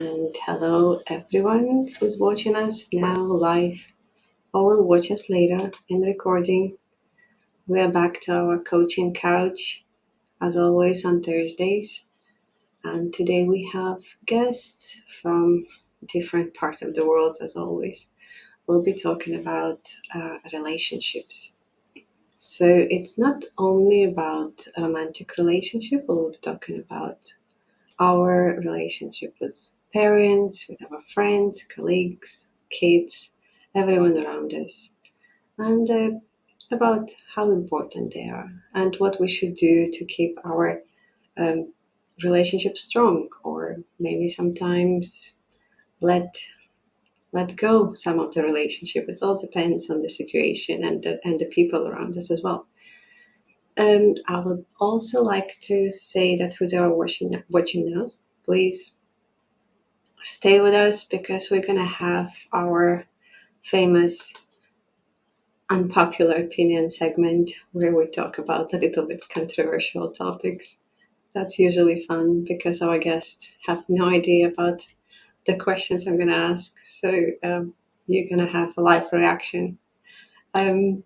And hello, everyone who's watching us now live or will watch us later in the recording. We are back to our coaching couch, as always, on Thursdays. And today we have guests from different parts of the world, as always. We'll be talking about relationships. So it's not only about a romantic relationship, we'll be talking about our relationship with parents, with our friends, colleagues, kids, everyone around us, and about how important they are and what we should do to keep our um, relationship strong, or maybe sometimes let let go some of the relationship. It all depends on the situation and the people around us as well. I would also like to say that who's ever watching now, please stay with us because we're gonna have our famous unpopular opinion segment where we talk about a little bit controversial topics. That's usually fun because our guests have no idea about the questions I'm gonna ask, so you're gonna have a live reaction. Um,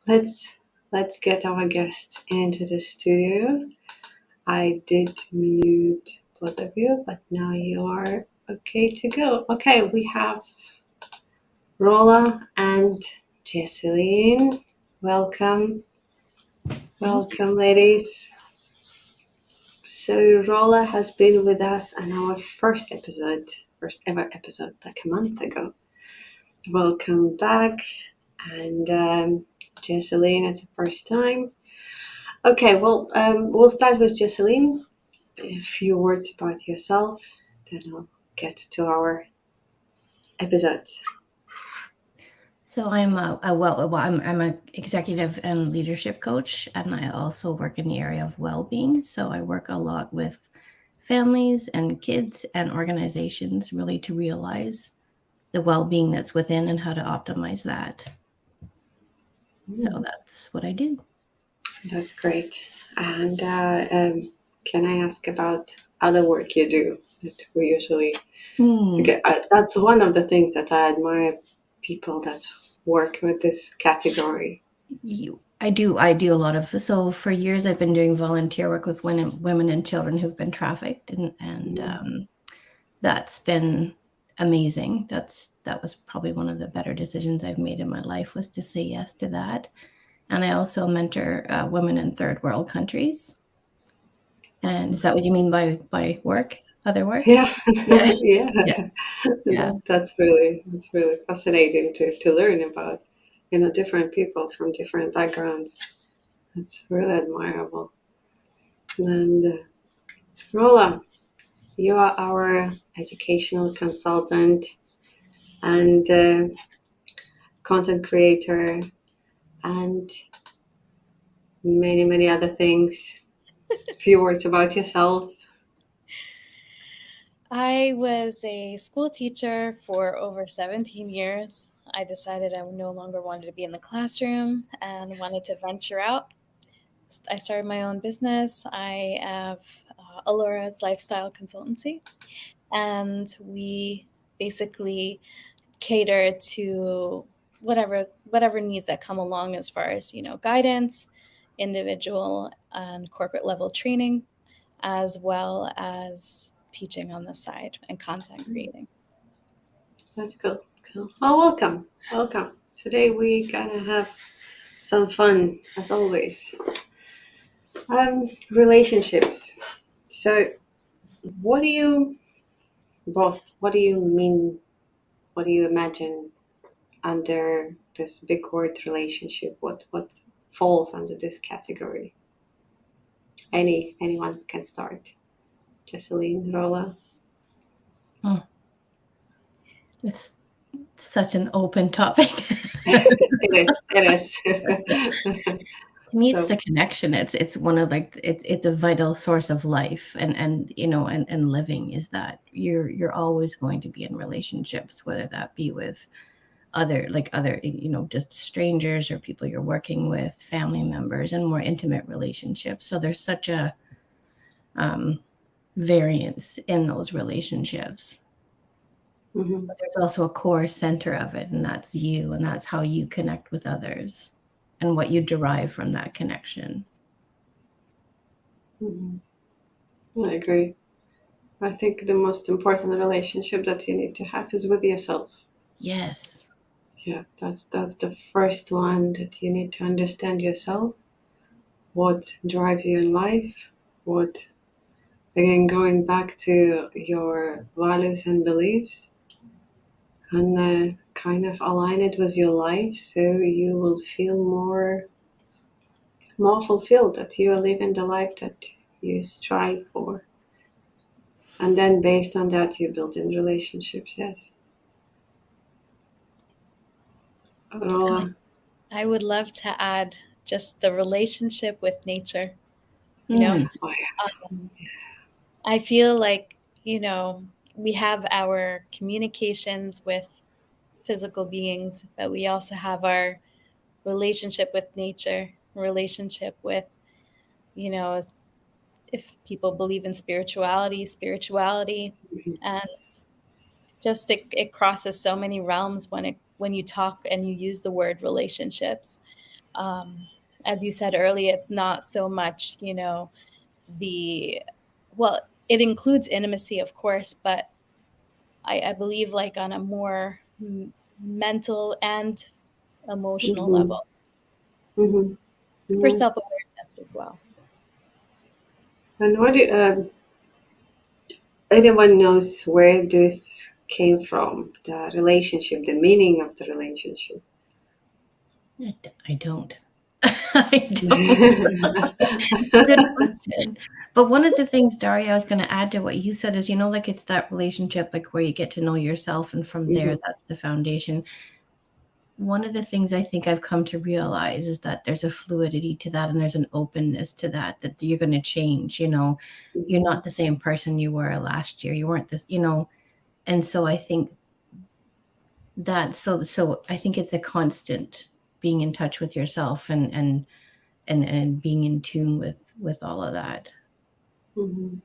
let's let's get our guests into the studio. I did mute both of you, but now you are okay to go. Okay, we have Rola and Jessie-Lynn. Welcome. Welcome, ladies. So Rola has been with us on our first ever episode, like a month ago. Welcome back. And Jessie-Lynn, it's the first time. Okay, well, we'll start with Jessie-Lynn. A few words about yourself, then I'll get to our episode. So I'm an executive and leadership coach, and I also work in the area of well-being. So I work a lot with families and kids and organizations, really to realize the well-being that's within and how to optimize that. So that's what I do. That's great. And can I ask about other work you do that we usually? Because that's one of the things that I admire people that work with this category. I do a lot of, so for years I've been doing volunteer work with women and children who've been trafficked, and that's been amazing. That was probably one of the better decisions I've made in my life, was to say yes to that. And I also mentor women in third world countries. And is that what you mean by work? Other work? Yeah, Yeah. yeah. Yeah. Yeah. That's really fascinating to learn about, different people from different backgrounds. That's really admirable. And Rola, you are our educational consultant and content creator and many other things. A few words about yourself. I was a school teacher for over 17 years. I decided I no longer wanted to be in the classroom and wanted to venture out. I started my own business. I have Alora's Lifestyle Consultancy, and we basically cater to whatever needs that come along as far as guidance, individual and corporate level training, as well as teaching on the side and content creating. That's cool. Oh, welcome. Today we gonna have some fun as always. Relationships. So, what do you what do you mean? What do you imagine under this big word relationship? What falls under this category? Anyone can start. Jessie-Lynn, Rola. It's such an open topic. It is. To me, it's the connection. It's one of, like, it's a vital source of life, and living, is that you're always going to be in relationships, whether that be with other just strangers or people you're working with, family members, and more intimate relationships. So there's such a variance in those relationships. Mm-hmm. But there's also a core center of it, and that's you, and that's how you connect with others and what you derive from that connection. Mm-hmm. I agree. I think the most important relationship that you need to have is with yourself. Yes. Yeah, that's the first one, that you need to understand yourself, what drives you in life, what, again, going back to your values and beliefs, and kind of align it with your life, so you will feel more fulfilled, that you are living the life that you strive for. And then based on that, you build in relationships. Yes. Rola. I would love to add just the relationship with nature. You know, Mm. Oh, yeah. um, I feel like, we have our communications with physical beings, but we also have our relationship with nature, relationship with, you know, if people believe in spirituality, and just it crosses so many realms when you talk and you use the word relationships. Um, as you said earlier, it's not so much, the well, it includes intimacy, of course, but I believe like on a more mental and emotional Mm-hmm. level Mm-hmm. for Yeah. self-awareness as well. And what do, anyone knows where this came from? The relationship, the meaning of the relationship. I don't. I don't. Good question. But one of the things, Daria, I was going to add to what you said is, like it's that relationship, like where you get to know yourself, and from there, Mhm. that's the foundation. One of the things I think I've come to realize is that there's a fluidity to that, and there's an openness to that you're going to change. You're not the same person you were last year. You weren't this, and so I think that so I think it's a constant being in touch with yourself, and being in tune with all of that. Mhm.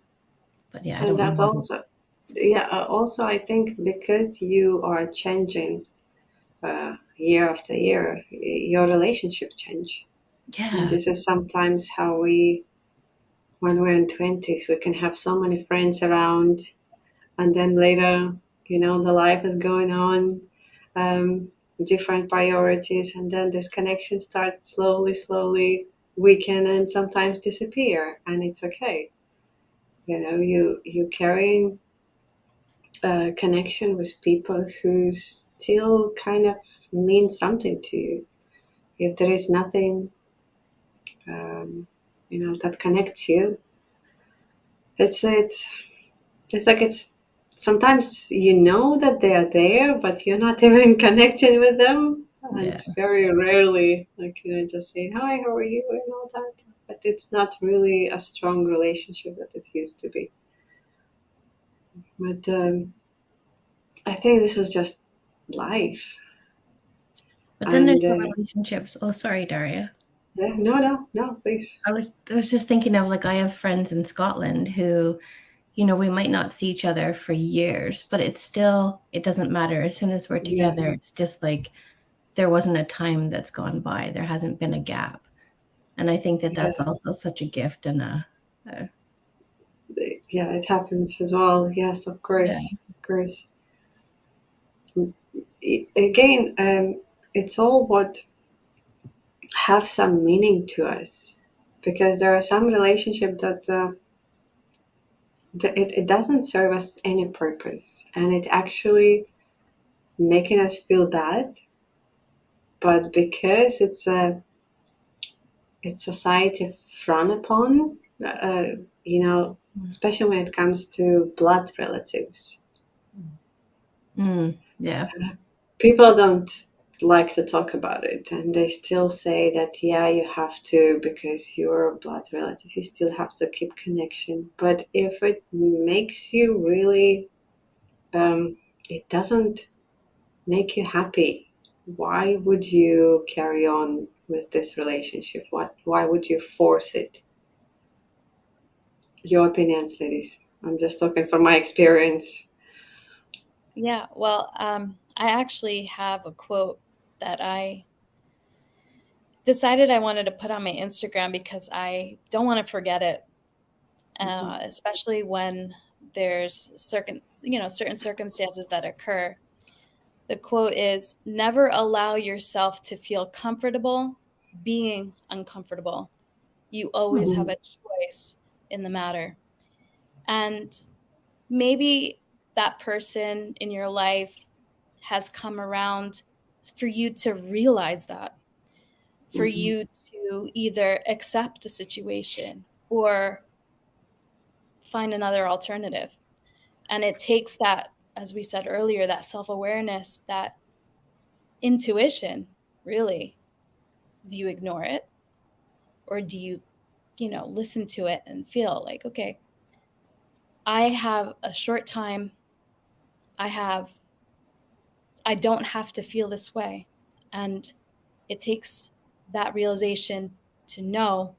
But yeah, I And don't that's know. also, yeah. Also, I think because you are changing year after year, your relationship change. And Yeah. this is sometimes how when we're in 20s, we can have so many friends around, and then later, the life is going on, um, different priorities, and then this connection starts slowly weaken and sometimes disappear, and it's okay. You carrying a connection with people who still kind of mean something to you. If there is nothing, that connects you, it's it's it's like it's sometimes that they are there, but you're not even connecting with them, Yeah. and very rarely, like, just saying hi, how are you, and all that. But it's not really a strong relationship that it used to be. But I think this was just life, But then there's and the relationships. Oh, sorry, Daria. yeah, no, please. I was just thinking of, like, I have friends in Scotland who, we might not see each other for years, but it doesn't matter. As soon as we're Yeah, together, it's just like there wasn't a time that's gone by. There hasn't been a gap. And I think that yeah, that's also such a gift, and a yeah. It happens as well. Yes, of yeah. course, of course. Again, it's all what have some meaning to us, because there are some relationships that it doesn't serve us any purpose, and it actually making us feel bad, but because it's society frown upon, you know especially when it comes to blood relatives. Yeah. People don't like to talk about it, and they still say that, yeah, you have to, because you're a blood relative, you still have to keep connection. But if it makes you really, it doesn't make you happy, why would you carry on with this relationship? Why would you force it? Your opinions, ladies. I'm just talking from my experience. Yeah, well, I actually have a quote that I decided I wanted to put on my Instagram because I don't want to forget it, Mhm, especially when there's certain circumstances that occur. The quote is, "Never allow yourself to feel comfortable being uncomfortable. You always have mhm, a choice in the matter." And maybe that person in your life has come around for you to realize that, for mhm, you to either accept a situation or find another alternative. And it takes that, as we said earlier, that self awareness, that intuition, really. Do you ignore it, or do you, listen to it and feel like, okay, I have a short time. I have, I don't have to feel this way. And it takes that realization to know,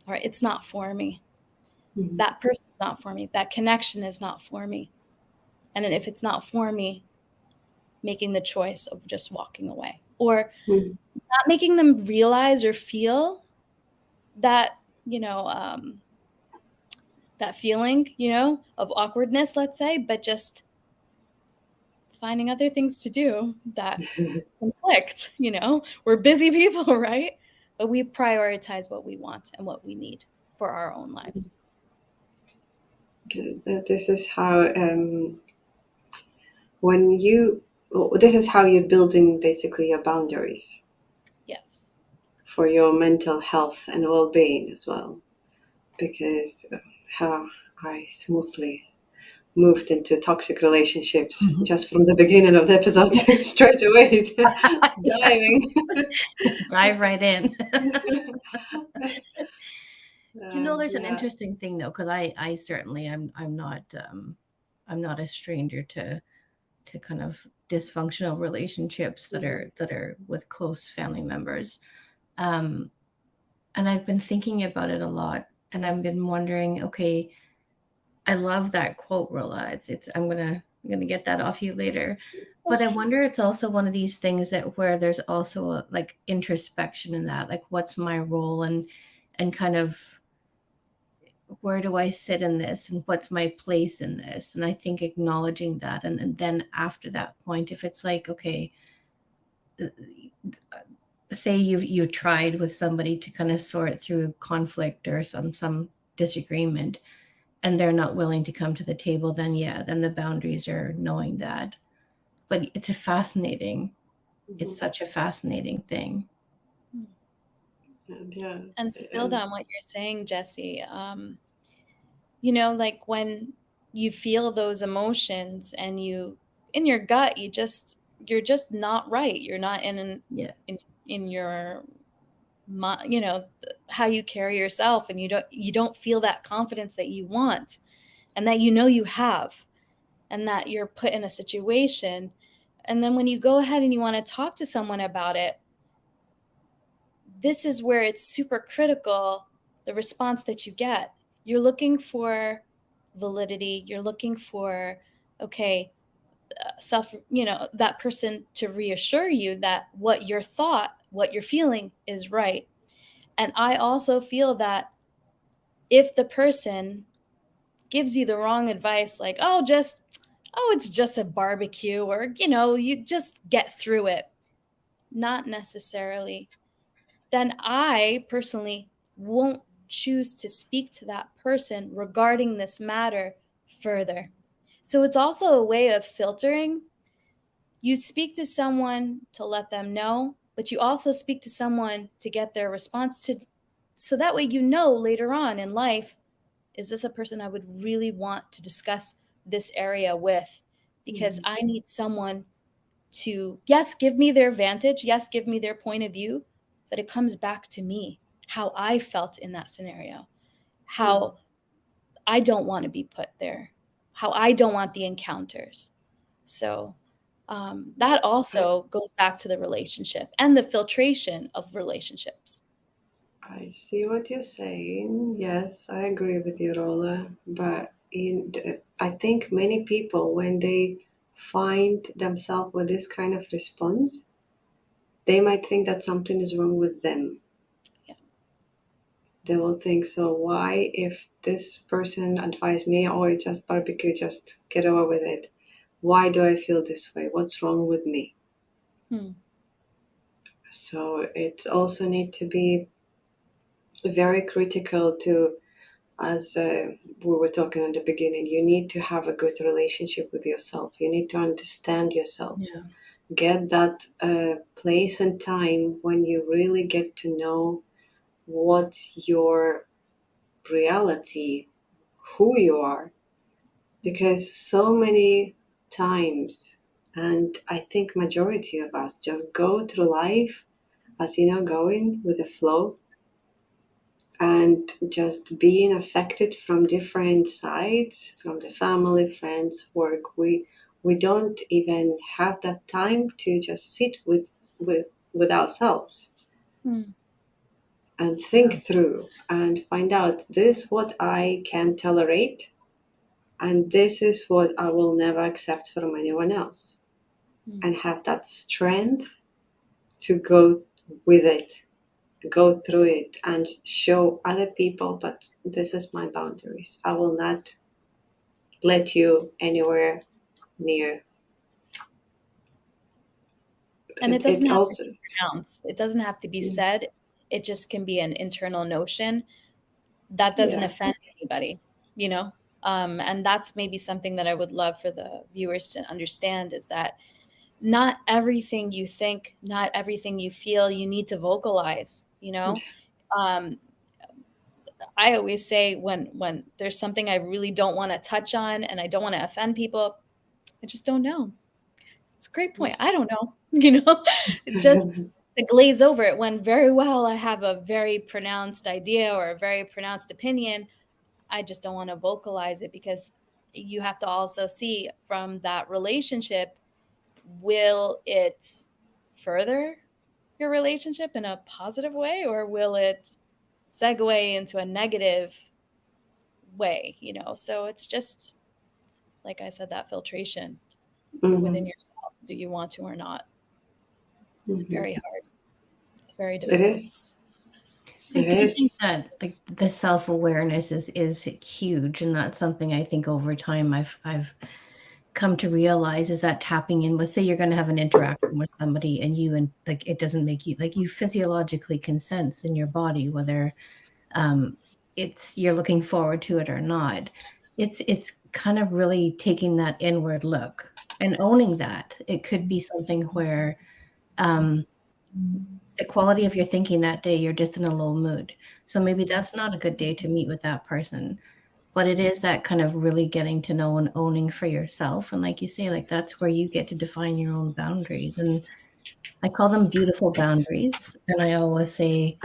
all right, it's not for me. mhm, That person's not for me. That connection is not for me. And then if it's not for me, making the choice of just walking away, or mhm, not making them realize or feel that, you know, um, that feeling, of awkwardness, let's say, but just finding other things to do that conflict. We're busy people, right? But we prioritize what we want and what we need for our own lives. Good. This is how when you this is how you're building basically your boundaries Yes. for your mental health and well-being as well. Because how I smoothly moved into toxic relationships Mhm. just from the beginning of the episode straight away, Yeah, diving. dive right in. Do you know there's an Yeah. interesting thing though, because I certainly I'm not a stranger to kind of dysfunctional relationships Mhm, that are with close family members. Um, and I've been thinking about it a lot, and I've been wondering, okay, I love that quote, Rola. It's I'm gonna get that off you later. But I wonder it's also one of these things that where there's also a, like introspection in that, like what's my role and kind of where do I sit in this and what's my place in this? And I think acknowledging that and then after that point, if it's like, okay, say you tried with somebody to kind of sort through conflict or some disagreement and they're not willing to come to the table, then yeah, then the boundaries are knowing that. But it's mhm. such a fascinating thing. And yeah, And to build and on what you're saying, Jesse, like when you feel those emotions and in your gut, you're just not right. You're not Yeah. in your how you carry yourself, and you don't feel that confidence that you want and that you have, and that you're put in a situation. And then when you go ahead and you want to talk to someone about it, this is where it's super critical, the response that you get. You're looking for validity, you're looking for, okay, that person to reassure you that what you're feeling is right. And I also feel that if the person gives you the wrong advice, like, oh, it's just a barbecue, or, you just get through it, not necessarily, then I personally won't choose to speak to that person regarding this matter further. So it's also a way of filtering. You speak to someone to let them know, but you also speak to someone to get their response to, so that way later on in life, is this a person I would really want to discuss this area with? Because mhm, I need someone to, yes, give me their vantage, yes, give me their point of view, but it comes back to me, how I felt in that scenario, mhm. how I don't want to be put there, how I don't want the encounters. So that I also goes back to the relationship and the filtration of relationships. I see what you're saying. Yes, I agree with you, Rola. But I think many people, when they find themselves with this kind of response, they might think that something is wrong with them. Yeah. They will think, so why, if this person advised me, or just barbecue, just get over with it, why do I feel this way? What's wrong with me? Hmm. So it also need to be very critical to, as we were talking in the beginning, you need to have a good relationship with yourself. You need to understand yourself. Yeah. Get that place and time when you really get to know what's your reality, who you are. Because so many times, and I think majority of us just go through life as going with the flow, and just being affected from different sides, from the family, friends, work. We don't even have that time to just sit with ourselves Hmm. and think through and find out, this what I can tolerate, and this is what I will never accept from anyone else, Hmm. and have that strength to go with it, go through it, and show other people, but this is my boundaries. I will not let you anywhere near. And it doesn't It have to also, be pronounced. It doesn't have to be said. It just can be an internal notion that doesn't yeah. offend anybody, you know? And that's maybe something that I would love for the viewers to understand, is that not everything you think, not everything you feel, you need to vocalize, you know? Um, I always say when there's something I really don't want to touch on and I don't want to offend people, I just don't know. It's a great point. I don't know, you know, just to glaze over it when very well I have a very pronounced idea or a very pronounced opinion. I just don't want to vocalize it, because you have to also see from that relationship, will it further your relationship in a positive way, or will it segue into a negative way, you know? So it's just, like I said, that filtration Hmm. within yourself. Do you want to or not? It's Hmm. very hard. It's very It difficult. is. I It do think is. that like the self-awareness is huge, and that's something I think over time I've come to realize, is that tapping in with, say you're going to have an interaction with somebody, and like it doesn't make you, like, you physiologically can sense in your body whether um it's, you're looking forward to it or not. It's kind of really taking that inward look and owning that. It could be something where um the quality of your thinking that day, you're just in a low mood. So maybe that's not a good day to meet with that person. But it is that kind of really getting to know and owning for yourself. And like you say, like that's where you get to define your own boundaries. And I call them beautiful boundaries. And I always say,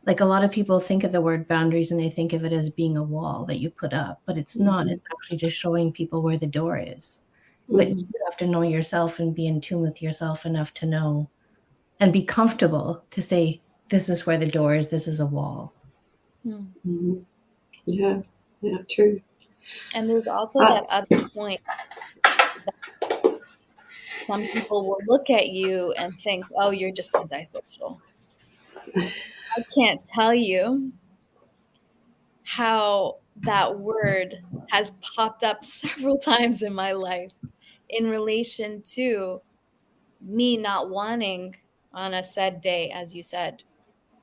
like, a lot of people think of the word boundaries and they think of it as being a wall that you put up, but it's not. Hmm. It's actually just showing people where the door is. But you Hmm. have to know yourself and be in tune with yourself enough to know and be comfortable to say, this is where the door is, this is a wall. Hmm. Hmm. Yeah. Yeah. True. And there's also Uh, that other point that some people will look at you and think, oh, you're just antisocial. I can't tell you how that word has popped up several times in my life in relation to me not wanting on a said day, as you said,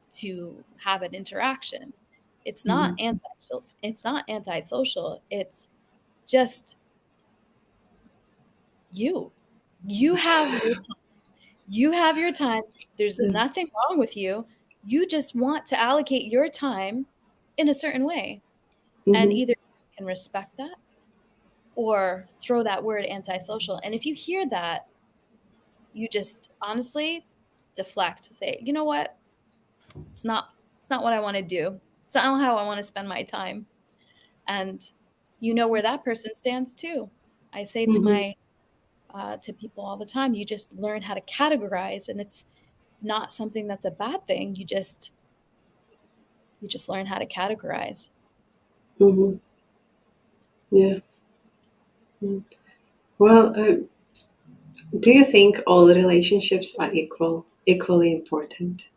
to have an interaction. It's not mhm. antisocial. It's not antisocial. It's just you. You have your time. You have your time. There's nothing wrong with you. You just want to allocate your time in a certain way. And Mhm. either you can respect that or throw that word antisocial. And if you hear that, you just honestly deflect. Say, you know what? It's not it's not what I want to do. It's not how I want to spend my time. And you know where that person stands too. I say to Mhm. my to people all the time, you just learn how to categorize, and it's not something that's a bad thing. You just learn how to categorize. Mhm. Yeah. Mm. Well, Do you think all relationships are equally important?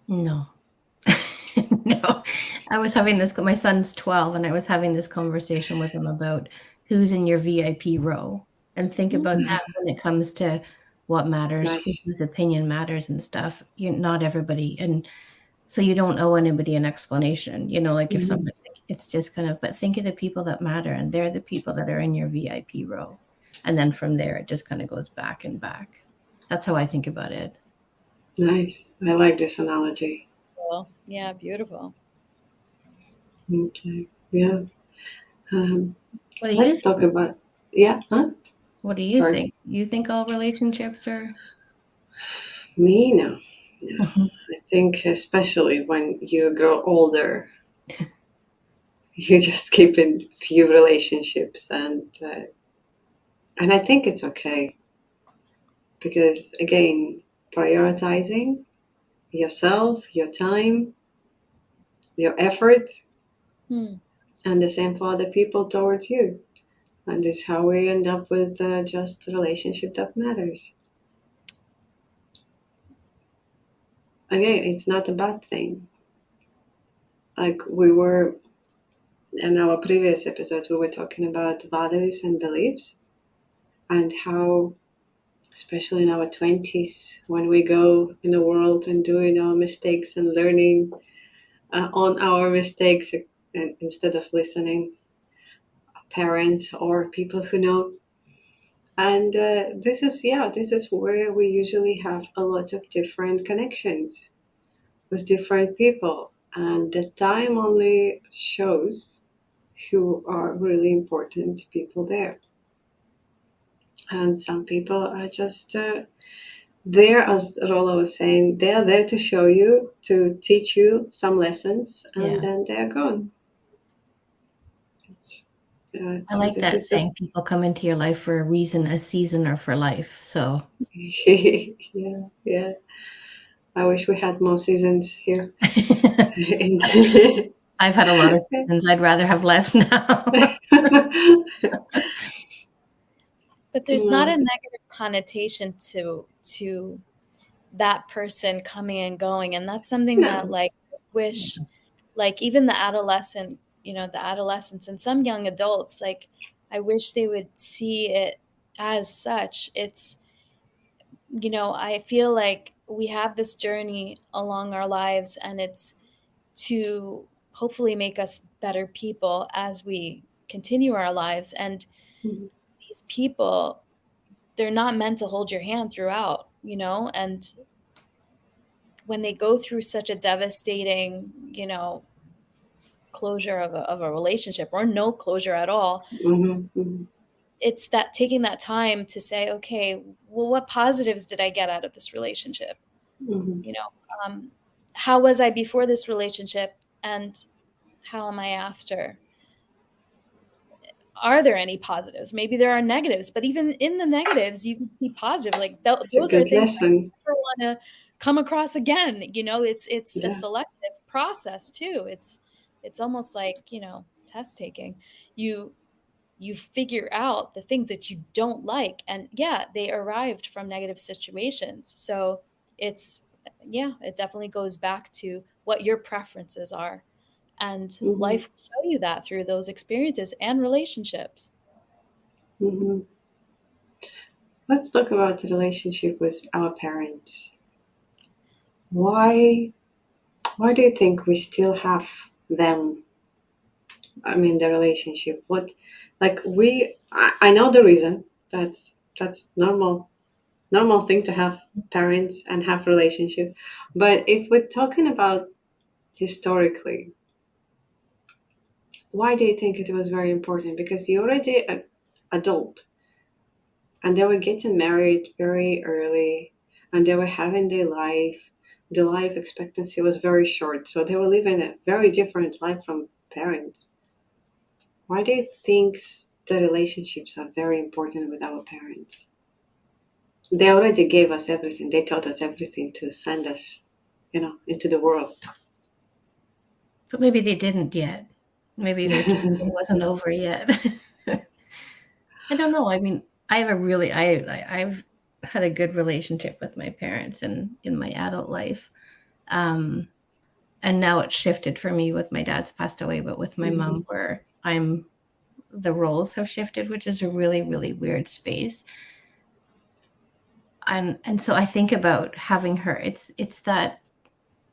No. No. I was having this, my son's 12, and I was having this conversation with him about who's in your VIP row. And think about that when it comes to what matters, Nice. whose opinion matters and stuff. Not everybody. And so you don't owe anybody an explanation. Like if Mhm. somebody, it's just kind of, but think of the people that matter, and they're the people that are in your VIP row. And then from there, it just kind of goes back and back. That's how I think about it. Nice. I like this analogy. Well, yeah, beautiful. Okay. Yeah. Um, What do you let's think? talk about. Yeah. Huh? What do you Sorry. think? You think all relationships are? Me? No. No. I think especially when you grow older, you just keep in few relationships, and I think it's okay because again, prioritizing yourself, your time, your effort, Hmm. and the same for other people towards you. And it's how we end up with just a relationship that matters. Again, it's not a bad thing. Like we were in our previous episode, we were talking about values and beliefs and how, especially in our 20s, when we go in the world and doing our mistakes and learning on our mistakes and instead of listening parents or people who know. And this is where we usually have a lot of different connections with different people, and the time only shows who are really important people there. And some people are just there, as Rola was saying, they are there to show you, to teach you some lessons, and Yeah. then they're gone. It's, I like this that is saying, just people come into your life for a reason, a season, or for life. So yeah, yeah. I wish we had more seasons here. I've had a lot of seasons. I'd rather have less now. But there's not a No. negative connotation to that person coming and going, and that's something that, No. like, I wish, like, even the adolescents and some young adults, like, I wish they would see it as such. I feel like we have this journey along our lives, and it's to hopefully make us better people as we continue our lives. And Mhm. these people, they're not meant to hold your hand throughout, and when they go through such a devastating, closure of a relationship, or no closure at all, Mhm. Mhm. it's that taking that time to say, okay, well, what positives did I get out of this relationship? Mhm. You know, how was I before this relationship, and how am I after? Are there any positives? Maybe there are negatives, but even in the negatives, you can see positive. Like It's a those are good things I lesson. never want to come across again. It's a Yeah. selective process too. It's almost like, test taking. You figure out the things that you don't like, and yeah, they arrived from negative situations. So it's it definitely goes back to what your preferences are, and Mhm. life will show you that through those experiences and relationships. Mhm. Let's talk about the relationship with our parents. Why? Why do you think we still have them? I mean, the relationship. What? Like we? I know the reason. That's normal thing to have parents and have relationship. But if we're talking about historically, why do you think it was very important? Because you're already a adult and they were getting married very early and they were having their life. The life expectancy was very short, so they were living a very different life from parents. Why do you think the relationships are very important with our parents? They already gave us everything. They taught us everything to send us, into the world. But maybe they didn't yet. Maybe their journey wasn't over yet. I don't know. I mean, I have I've had a good relationship with my parents in my adult life. And now it's shifted for me with my dad's passed away, but with my mom, where the roles have shifted, which is a really, really weird space. And so I think about having her. It's that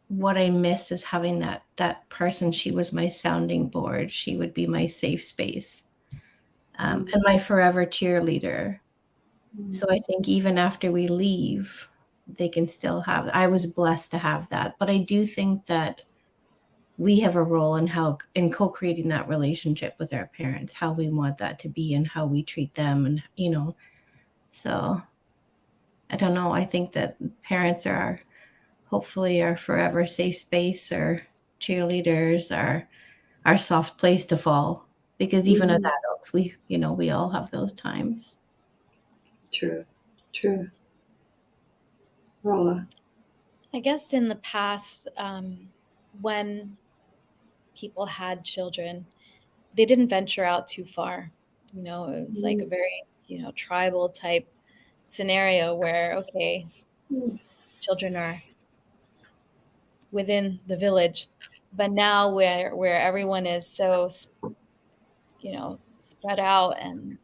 what I miss is having that person. She was my sounding board. She would be my safe space, and my forever cheerleader. So I think even after we leave, they can still have. I was blessed to have that, but I do think that we have a role in co-creating that relationship with our parents, how we want that to be, and how we treat them, and So I don't know. I think that parents are hopefully our forever safe space, or cheerleaders, our soft place to fall. Because even as adults, we all have those times. True. Rola. I guess in the past, when people had children, they didn't venture out too far. It was like a very, tribal type scenario where, okay, children are within the village. But now where everyone is so, spread out and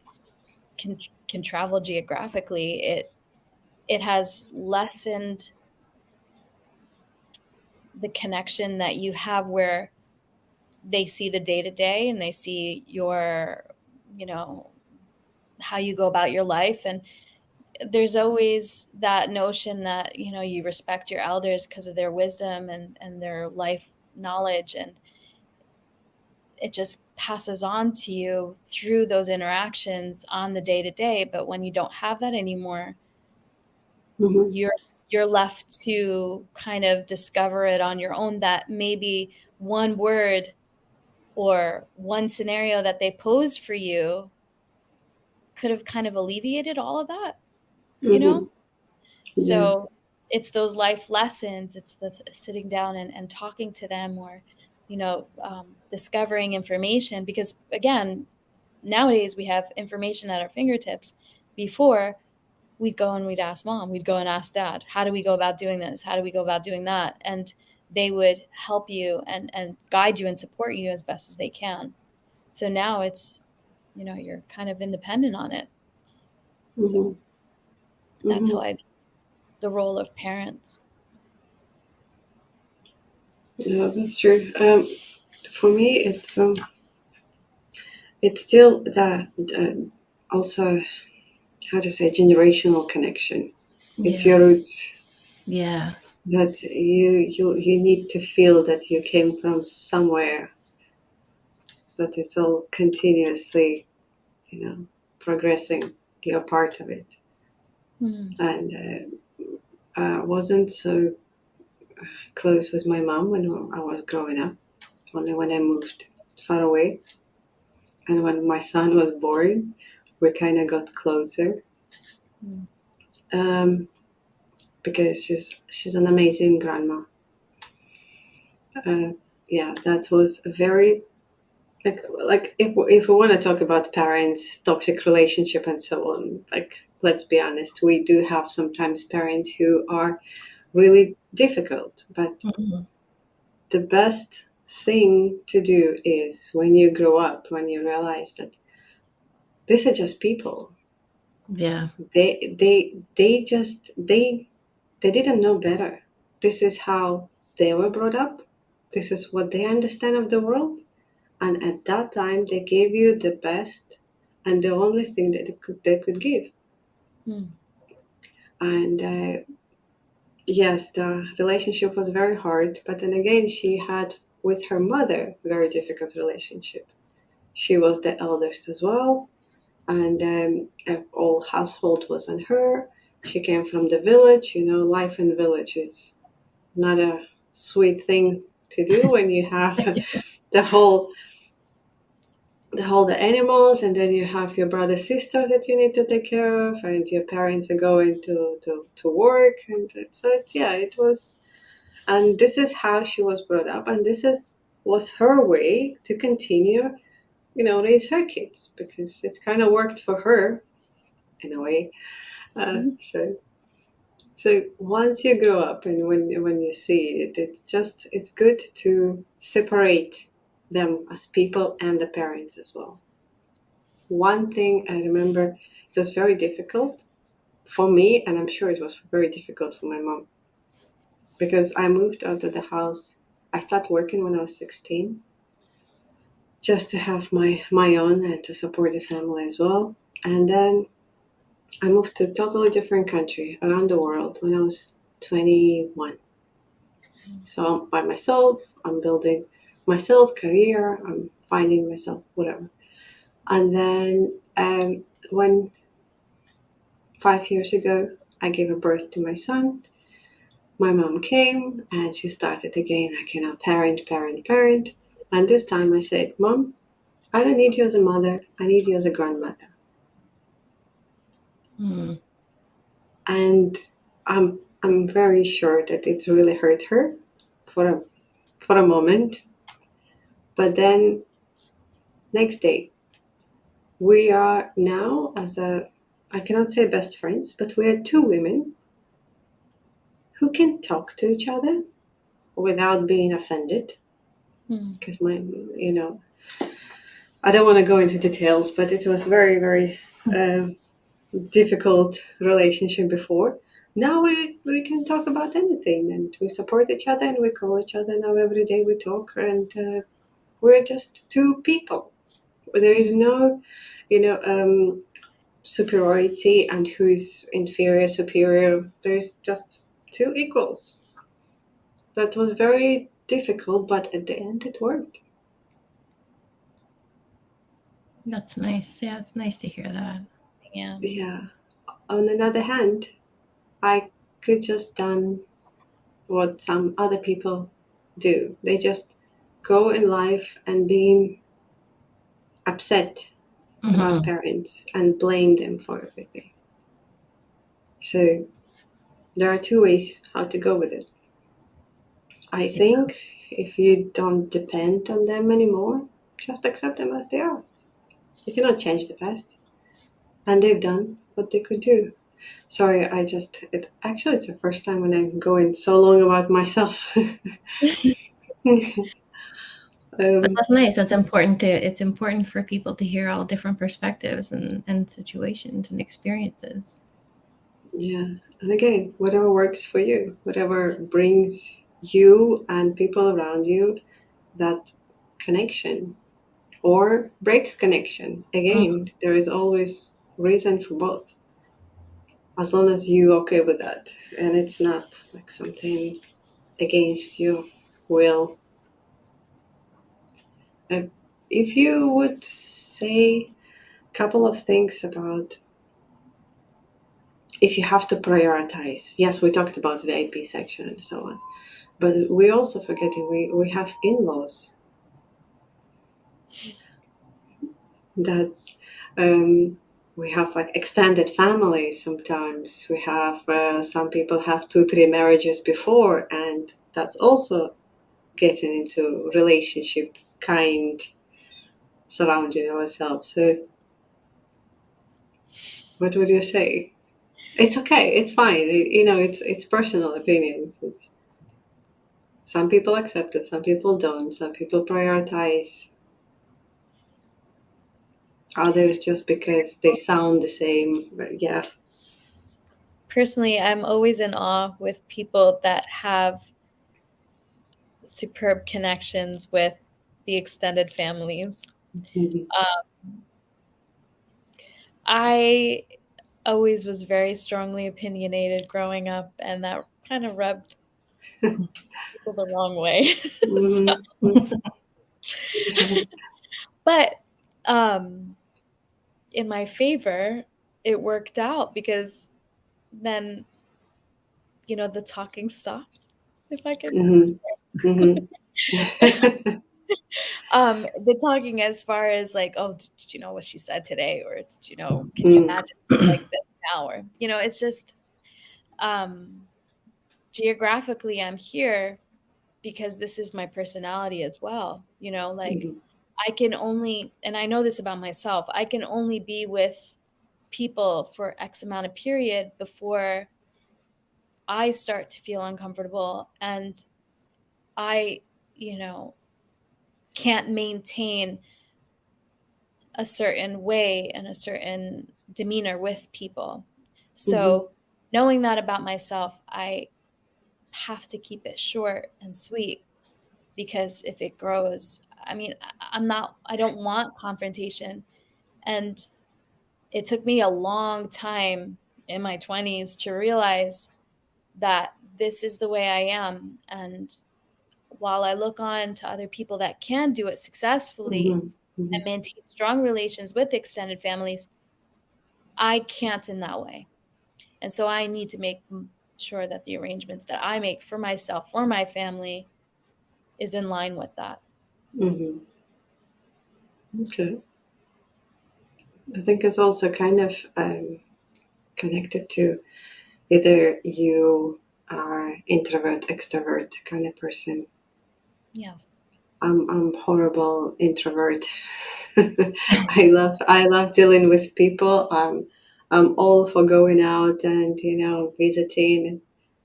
can travel geographically, it has lessened the connection that you have where they see the day to day and they see your, how you go about your life. And there's always that notion that, you respect your elders because of their wisdom and their life knowledge. And it just passes on to you through those interactions on the day to day. But when you don't have that anymore, you're left to kind of discover it on your own, that maybe one word or one scenario that they posed for you could have kind of alleviated all of that, Yeah. So it's those life lessons. It's the sitting down and talking to them, or, discovering information. Because again, nowadays we have information at our fingertips. Before, we'd go and we'd ask mom, we'd go and ask dad, how do we go about doing this? How do we go about doing that? And they would help you and guide you and support you as best as they can. So now it's, you're kind of independent on it. So that's how the role of parents. Yeah, that's true. For me, it's still that also, how to say, generational connection. It's your roots. Yeah. That you need to feel that you came from somewhere. That it's all continuously, progressing. You're part of it. And I wasn't so close with my mom when I was growing up. Only when I moved far away. And when my son was born, we kind of got closer. Because she's an amazing grandma. Yeah, that was a very like if we want to talk about parents, toxic relationship, and so on. Like, let's be honest, we do have sometimes parents who are really difficult. But the best thing to do is when you grow up, when you realize that these are just people. Yeah. They didn't know better. This is how they were brought up. This is what they understand of the world. And at that time, they gave you the best and the only thing that they could give. And yes, the relationship was very hard. But then again, she had with her mother very difficult relationship. She was the eldest as well, and all household was on her. She came from the village. Life in village is not a sweet thing to do when you have the whole the animals, and then you have your brother sister that you need to take care of, and your parents are going to work, and so it was. And this is how she was brought up, and was her way to continue raise her kids, because it kind of worked for her. in a way. So once you grow up and when you see it, it's good to separate them as people and the parents as well. One thing I remember, it was very difficult for me, and I'm sure it was very difficult for my mom, because I moved out of the house. I started working when I was 16, just to have my own and to support the family as well. And then I moved to a totally different country around the world when I was 21. So I'm by myself, I'm building myself, career, I'm finding myself, whatever. And then when 5 years ago I gave a birth to my son, my mom came and she started again, like, parent. And this time I said, Mom, I don't need you as a mother, I need you as a grandmother. Mm. And I'm very sure that it really hurt her for a moment. But then next day, we are now I cannot say best friends, but we are two women who can talk to each other without being offended. Because I don't want to go into details, but it was very, very difficult relationship before. Now we can talk about anything, and we support each other, and we call each other now every day. We talk, and we're just two people. There is no, superiority and who's inferior, superior. There's just two equals. That was very difficult, but at the end it worked. That's nice. Yeah, it's nice to hear that. Yeah. Yeah. On the other hand, I could just done what some other people do. They just go in life and being upset about parents and blame them for everything. So there are two ways how to go with it. I think if you don't depend on them anymore, just accept them as they are. You cannot change the past. And they've done what they could do. Sorry, it's the first time when I'm going so long about myself. But that's nice. That's important it's important for people to hear all different perspectives and situations and experiences. Yeah. And again, whatever works for you, whatever brings you and people around you that connection or breaks connection. Again, there is always reason for both. As long as you okay with that and it's not like something against your will. If you would say a couple of things about if you have to prioritize. Yes, we talked about the AP section and so on, but we also forgetting we have in-laws that we have like extended families. Sometimes we have some people have 2-3 marriages before, and that's also getting into relationship kind surrounding ourselves. So what would you say? It's okay, it's fine. It's personal opinions. Some people accept it, some people don't. Some people prioritize others just because they sound the same. But yeah. Personally, I'm always in awe with people that have superb connections with the extended families. Mhm. I always was very strongly opinionated growing up, and that kind of rubbed people the wrong way. So, Mhm. but in my favor, it worked out because then, the talking stopped, if I can. Mhm. Mhm. The talking as far as like, oh, did you know what she said today? Or can you Mm. imagine like this now? Or, it's just um, geographically I'm here because this is my personality as well. Like Mhm. I can only, and I know this about myself, I can only be with people for X amount of period before I start to feel uncomfortable and I, can't maintain a certain way and a certain demeanor with people. So knowing that about myself, I have to keep it short and sweet, because if it grows, I don't want confrontation. And it took me a long time in my 20s to realize that this is the way I am. And while I look on to other people that can do it successfully and maintain strong relations with extended families, I can't in that way. And so I need to make sure that the arrangements that I make for myself, for my family, is in line with that. Okay. I think it's also kind of connected to either you are introvert, extrovert kind of person. Yes. I'm horrible introvert. I love dealing with people. I'm all for going out and visiting,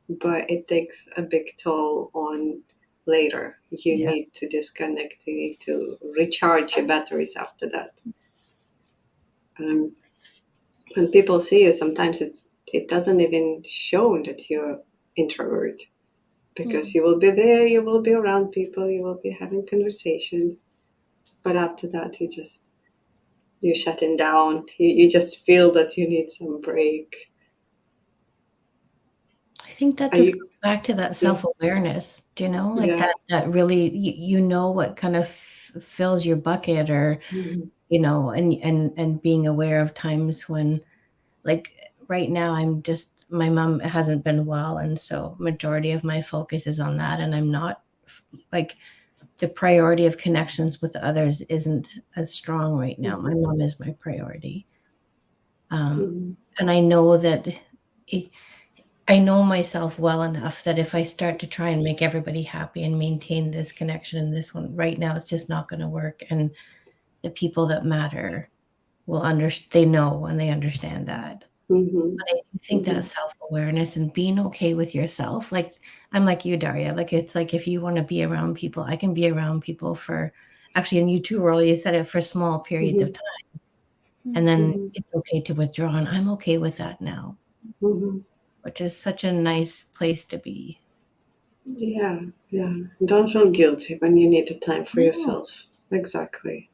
but it takes a big toll on later. You Yeah. need to disconnect. You need to recharge your batteries after that. When people see you, sometimes it doesn't even show that you're introvert, because you will be there, you will be around people, you will be having conversations, but after that you're shutting down. You just feel that you need some break. I think that Are just you? goes back to that Yeah, self-awareness, do you know? Like yeah. that really, you know what kind of fills your bucket, or, Mm-hmm. and being aware of times when, like right now, my mom hasn't been well, and so majority of my focus is on that, and I'm not, like, the priority of connections with others isn't as strong right now. My mom is my priority. Mm-hmm. And I know that I know myself well enough that if I start to try and make everybody happy and maintain this connection in this one right now, it's just not going to work. And the people that matter they know and they understand that. Mm-hmm. But I think that self-awareness and being okay with yourself, like I'm like you, Daria, like it's like if you want to be around people, I can be around people for, actually, and you too, Rola, you said it, for small periods of Mm-hmm. time. And then it's okay to withdraw. And I'm okay with that now, Mm-hmm. which is such a nice place to be. Yeah, yeah. Don't feel guilty when you need the time for No. yourself. Exactly.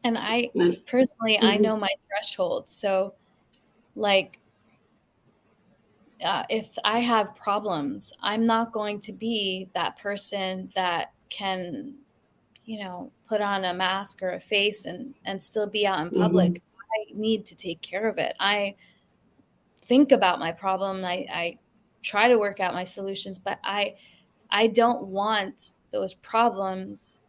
And I And, personally, I mm-hmm. know my threshold. So, like, if I have problems, I'm not going to be that person that can, put on a mask or a face and still be out in Mm-hmm. public. I need to take care of it. I think about my problem. I try to work out my solutions, but I don't want those problems.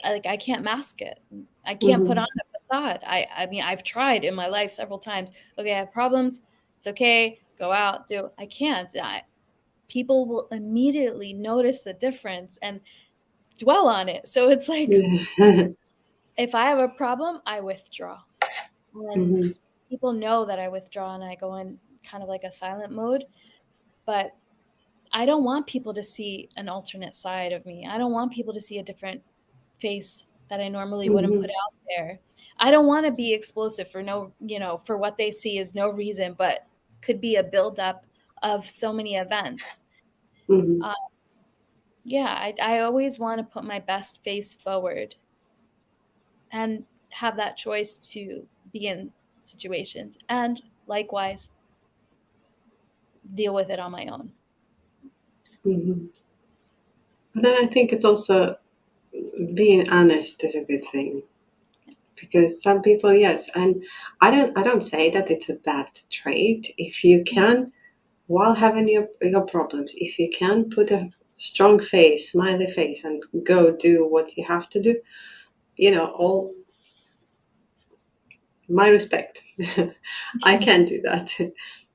I can't mask it. I can't put Mm-hmm. on a facade. I've tried in my life several times. Okay, I have problems. It's okay. Go out, do. I can't. People will immediately notice the difference and dwell on it. So it's like, Yeah. if I have a problem, I withdraw. And Mm-hmm. people know that I withdraw and I go in kind of like a silent mode. But I don't want people to see an alternate side of me. I don't want people to see a different face that I normally wouldn't Mm-hmm. put out there. I don't want to be explosive for what they see is no reason, but could be a buildup of so many events. Mm-hmm. Uh, yeah, I always want to put my best face forward and have that choice to be in situations and likewise deal with it on my own. Mm-hmm. But then I think it's also being honest is a good thing, because some people, yes, and I don't say that it's a bad trait. If you can, while having your problems, if you can put a strong face, smiley face, and go do what you have to do, all my respect. I can't do that.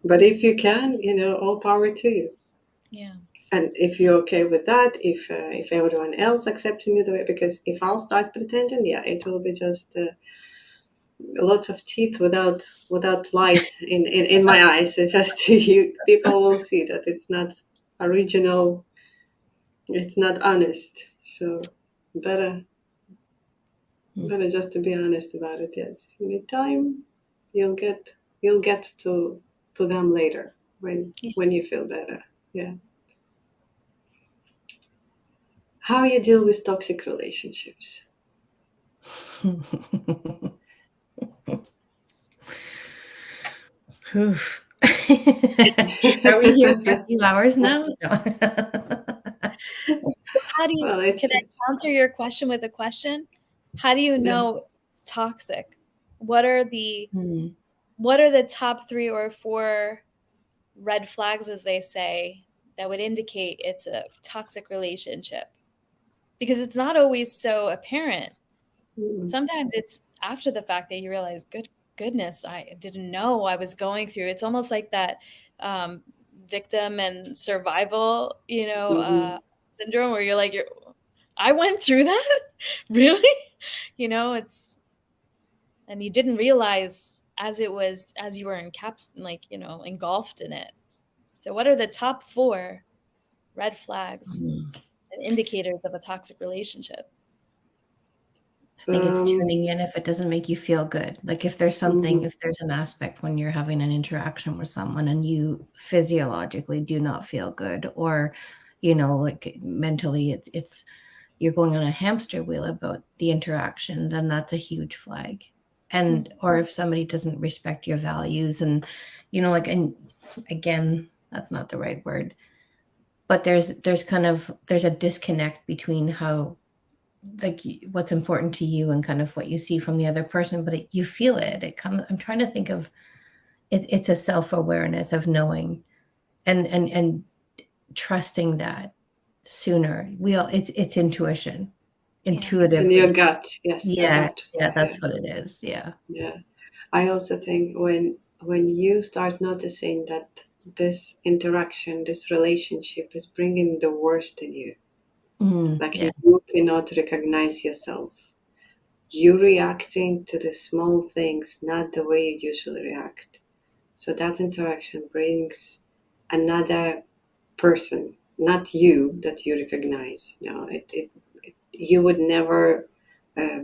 But if you can, all power to you. Yeah. And if you're okay with that, if everyone else accepting you the way, because if I'll start pretending, yeah, it will be just lots of teeth without light in my eyes. It's just you people will see that it's not original, it's not honest. So better better just to be honest about it. Yes, you need time. You'll get you'll get to them later when you feel better. Yeah. How you deal with toxic relationships? Oof. Are we here for a few hours now? No. How do you, Well, can I counter your question with a question? How do you yeah. know it's toxic? What are the Hmm. what are the top 3 or 4 red flags, as they say, that would indicate it's a toxic relationship? Because it's not always so apparent. Mm, Sometimes it's after the fact that you realize, goodness, I didn't know I was going through. It's almost like that um, victim and survival, mhm, syndrome, where you're like, I went through that, really, it's, and you didn't realize as you were engulfed in it. So, what are the top 4 red flags and indicators of a toxic relationship? I think it's um, tuning in if it doesn't make you feel good. Like if there's mhm, an aspect when you're having an interaction with someone and you physiologically do not feel good, or, like mentally it's you're going on a hamster wheel about the interaction, then that's a huge flag. And, or if somebody doesn't respect your values and, and again, that's not the right word, but there's a disconnect between how, like, what's important to you and kind of what you see from the other person, but you feel I'm trying to think of it. It's a self-awareness of knowing and trusting that sooner. It's intuition, Yeah. it's in your intuitively. gut. Yes, your Yeah, gut. yeah, Yeah, that's what it is. Yeah. yeah. I also think when you start noticing that this interaction, this relationship is bringing the worst in you, like Yeah. you cannot recognize yourself. You reacting to the small things, not the way you usually react. So that interaction brings another person, not you, that you recognize. No, you would never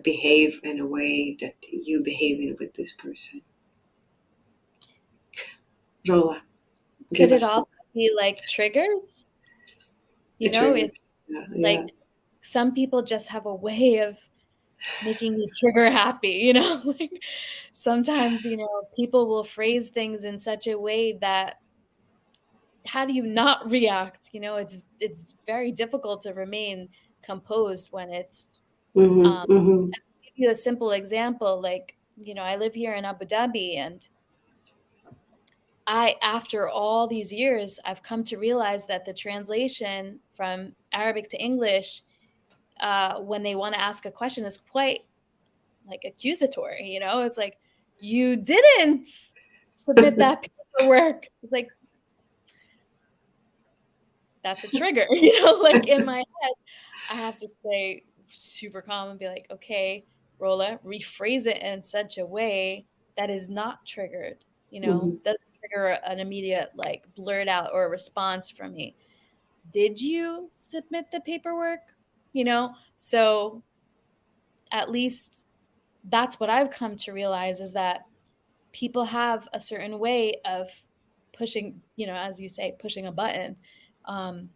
behave in a way that you behaving with this person. Rola, Could give it us also be like triggers? the It's triggers. Yeah, yeah. like some people just have a way of making you trigger happy, like sometimes, people will phrase things in such a way that how do you not react? It's very difficult to remain composed when it's Mm-hmm, um mm-hmm, I'll give you a simple example. Like, I live here in Abu Dhabi, and after all these years, I've come to realize that the translation from Arabic to English, when they want to ask a question, is quite like accusatory. It's like, you didn't submit that paperwork. It's like, that's a trigger. Like in my head, I have to stay super calm and be like, okay, Rola, rephrase it in such a way that is not triggered, mm-hmm, doesn't trigger an immediate like blurt out or a response from me. Did you submit the paperwork? So at least that's what I've come to realize, is that people have a certain way of pushing, as you say, pushing a button. Um,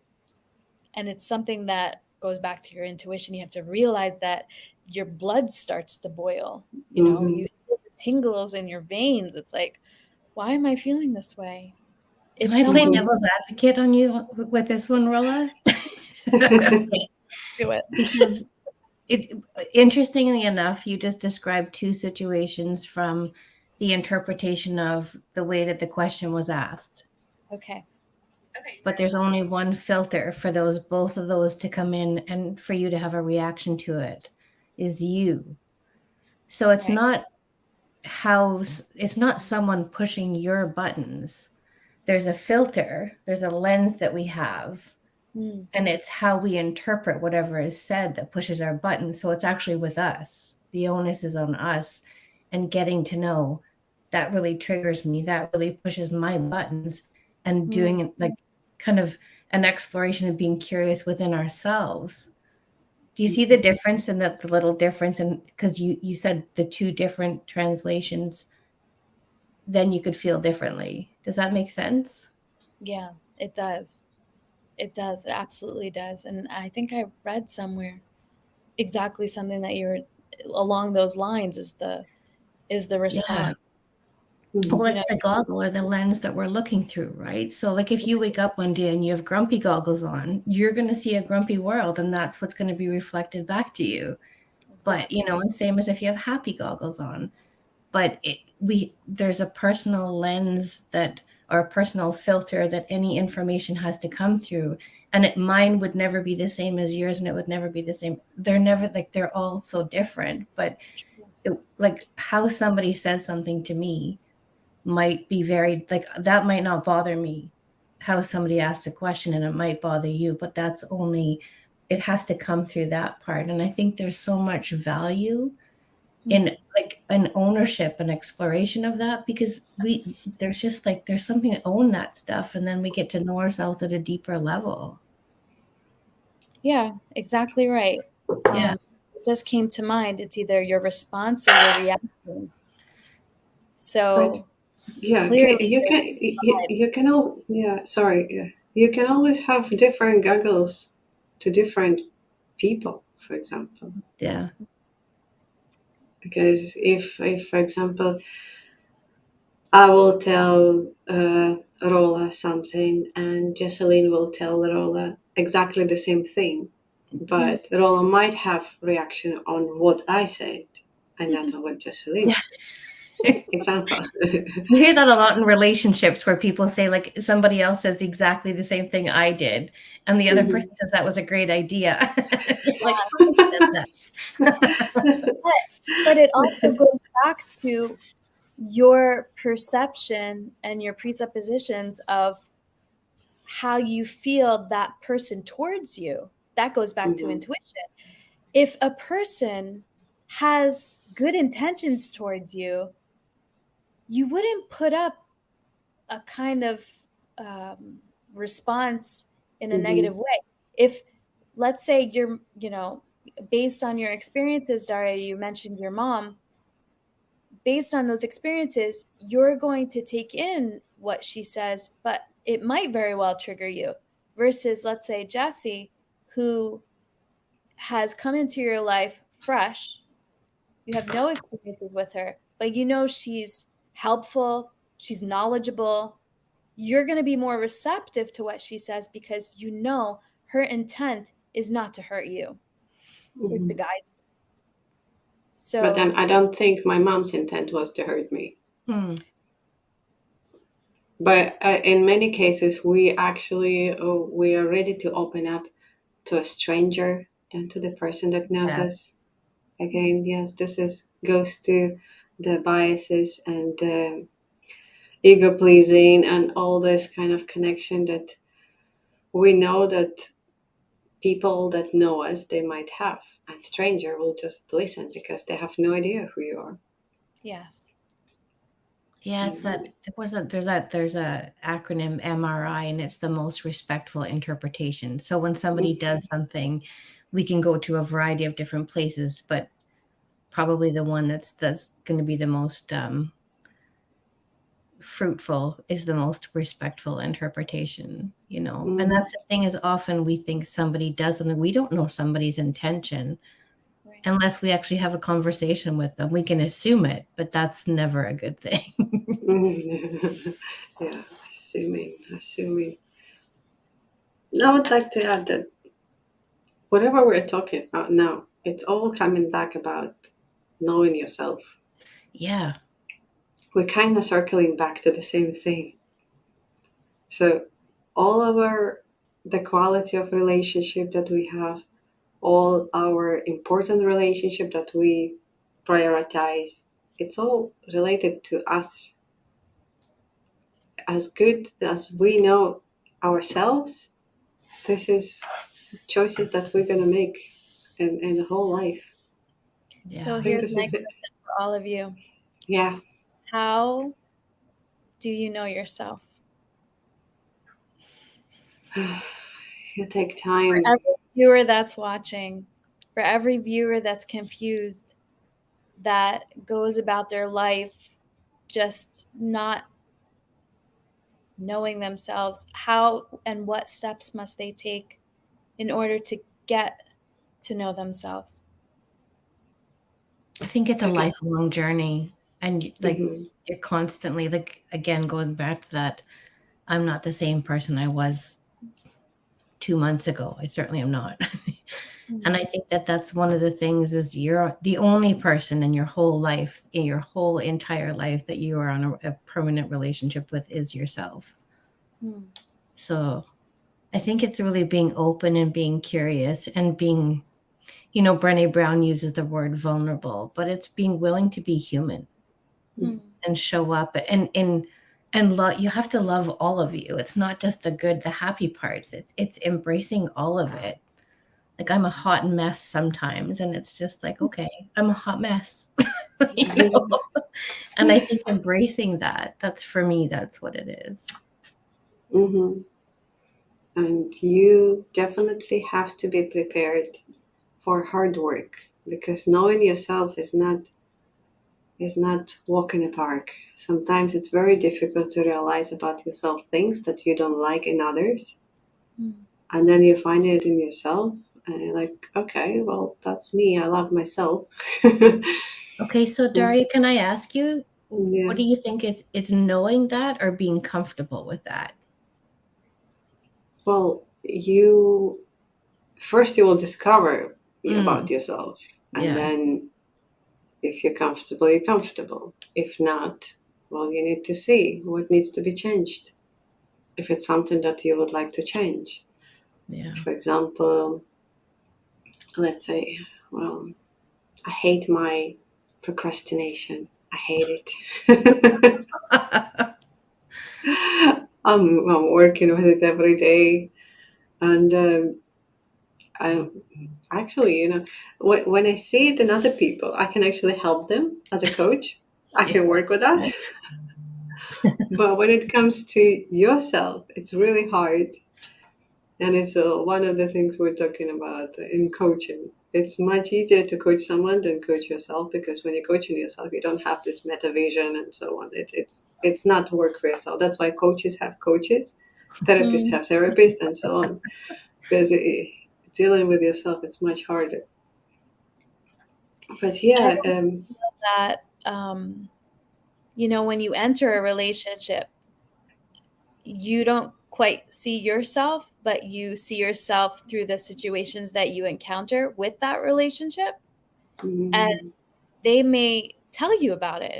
and it's something that goes back to your intuition. You have to realize that your blood starts to boil. mm-hmm. You feel the tingles in your veins. It's like, why am I feeling this way? Can If I play someone devil's advocate on you with this one, Rolla? do it. Because interestingly enough, you just described two situations from the interpretation of the way that the question was asked. Okay. But there's only one filter for both of those to come in and for you to have a reaction to it, is you. So Right. it's not someone pushing your buttons. There's a filter, there's a lens that we have, Mm. and it's how we interpret whatever is said that pushes our buttons. So it's actually with us. The onus is on us. and getting to know, that really triggers me. That really pushes my buttons, and doing it like kind of an exploration of being curious within ourselves. Do you see the difference in that, the little difference? And because you said the two different translations, then you could feel differently. Does that make sense? Yeah, it does. It does. It absolutely does. And I think I read somewhere exactly something that you're along those lines is the Yeah. response. Well, You it's know, the goggle or the lens that we're looking through, right? So, like, if you wake up one day and you have grumpy goggles on, you're going to see a grumpy world, and that's what's going to be reflected back to you. But, exactly. and same as if you have happy goggles on. But there's a personal lens that, or a personal filter that any information has to come through, and mine would never be the same as yours, and it would never be the same. They're never, like, they're all so different. But like how somebody says something to me might be very, like, that might not bother me. How somebody asks a question, and it might bother you, but that's only, it has to come through that part. And I think there's so much value in like an ownership and exploration of that, because there's just like, there's something to own that stuff, and then we get to know ourselves at a deeper level. Yeah, exactly right. Yeah. It just came to mind. It's either your response or your reaction. But So yeah, clearly there's you can also, yeah, sorry, yeah. You can always have different goggles to different people, for example. Yeah. Because if for example, I will tell Rola something, and Jessie-Lynn will tell Rola exactly the same thing, but Rola might have reaction on what I said and not on what Jessie-Lynn. Yeah. Example. You hear that a lot in relationships, where people say, like, somebody else says exactly the same thing I did, and the other person says that was a great idea. You're like, who said that? But it also goes back to your perception and your presuppositions of how you feel that person towards you. That goes back to Mhm, intuition. If a person has good intentions towards you, you wouldn't put up a kind of um, response in a mhm, negative way. If, let's say, based on your experiences, Daria, you mentioned your mom, based on those experiences, you're going to take in what she says, but it might very well trigger you. Versus, let's say, Jessie, who has come into your life fresh, you have no experiences with her, but she's helpful, she's knowledgeable. You're going to be more receptive to what she says because her intent is not to hurt you, is to mhm. guide you. But then So, I don't think my mom's intent was to hurt me. Hmm. But in many cases, we are ready to open up to a stranger than to the person that knows Yeah. us. Again, yes, this is goes to the biases and ego pleasing and all this kind of connection that we know that people that know us they might have, and stranger will just listen because they have no idea who you are. yes. Yeah, it's And that, there's a acronym MRI, and it's the most respectful interpretation. So when somebody does something, we can go to a variety of different places, but probably the one that's going to be the most fruitful is the most respectful interpretation. And mm, that's the thing, is often we think somebody does something, we don't know somebody's intention Right. unless we actually have a conversation with them. We can assume it, but that's never a good thing. mm. Yeah, assuming. I would like to add that whatever we're talking about now, it's all coming back about knowing yourself. Yeah. We're kind of circling back to the same thing. So, all the quality of relationship that we have, all our important relationship that we prioritize, it's all related to us. As good as we know ourselves, this is choices that we're gonna make in the whole life. Yeah. So I think here's this my is it. question for all of you. Yeah. How do you know yourself? You take For time. every viewer that's watching, for every viewer that's confused, that goes about their life just not knowing themselves, how and what steps must they take in order to get to know themselves? I think it's a Okay. lifelong journey, and like Hmm. you're constantly like again going back to that. I'm not the same person I was 2 months ago. I certainly am not. And Mm. I think that that's one of the things is you're the only person in your whole life, in your whole entire life, that you are on a permanent relationship with is yourself. Mm. So I think it's really being open and being curious and being, Brené Brown uses the word vulnerable, but it's being willing to be human Mm. and show up and love. You have to love all of you. It's not just the good, the happy parts. It's embracing all of it. Like I'm a hot mess sometimes, and it's just like, okay, I'm a hot mess. you know? And I think embracing that's for me, that's what it is. Hmm. And you definitely have to be prepared for hard work, because knowing yourself is not walk in a park. Sometimes it's very difficult to realize about yourself things that you don't like in others, Mm. and then you find it in yourself, and you're like, okay, well, that's me. I love myself. Okay, so Daria, can I ask you, Yeah. what do you think it's knowing that or being comfortable with that? Well, you will discover about Mm, yourself, and yeah, then if you're comfortable, you're comfortable. If not, well, you need to see what needs to be changed. If it's something that you would like to change, yeah. for example, let's say, well, I hate my procrastination. I hate it. I'm working with it every day, and I actually, when I see it in other people, I can actually help them as a coach. I Yeah. can work with that. But when it comes to yourself, it's really hard. And it's one of the things we're talking about in coaching. It's much easier to coach someone than coach yourself, because when you're coaching yourself, you don't have this meta vision and so on. It's not work for yourself. That's why coaches have coaches, therapists Mm. have therapists, and so on. Because dealing with yourself, it's much harder. But I yeah, don't feel that, when you enter a relationship, you don't quite see yourself, but you see yourself through the situations that you encounter with that relationship. And mm, they may tell you about it,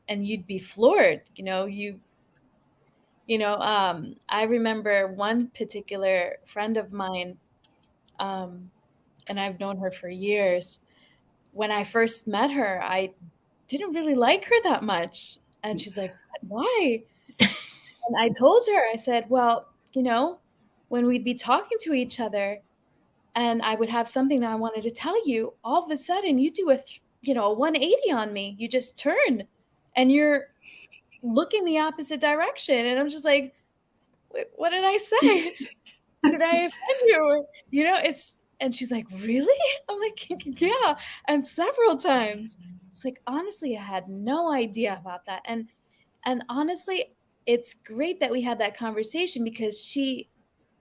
and you'd be floored. I remember one particular friend of mine, um, and I've known her for years. When I first met her, I didn't really like her that much. And she's like, "Why?" And I told her, I said, "Well, when we'd be talking to each other and I would have something that I wanted to tell you, all of a sudden you do a 180 on me. You just turn and you're looking the opposite direction." And I'm just like, "Wait, what did I say? Did I offend you?" Or, and she's like, "Really?" I'm like, "Yeah." And several times. It's like, honestly, I had no idea about that. And honestly, it's great that we had that conversation because she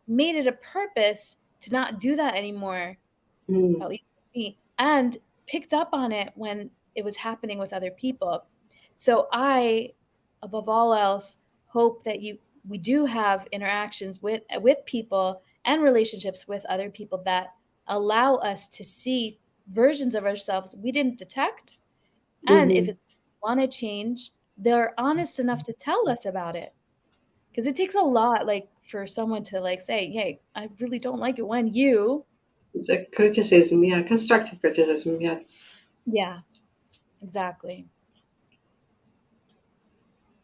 made it a purpose to not do that anymore, mm, at least with me, and picked up on it when it was happening with other people. So I, above all else, hope that we do have interactions with people and relationships with other people that allow us to see versions of ourselves we didn't detect. And if mhm. it's want to change, they're honest enough to tell us about it. Because it takes a lot, like, for someone to like say, "Hey, I really don't like it when you." The criticism, yeah, constructive criticism, yeah. Yeah, exactly.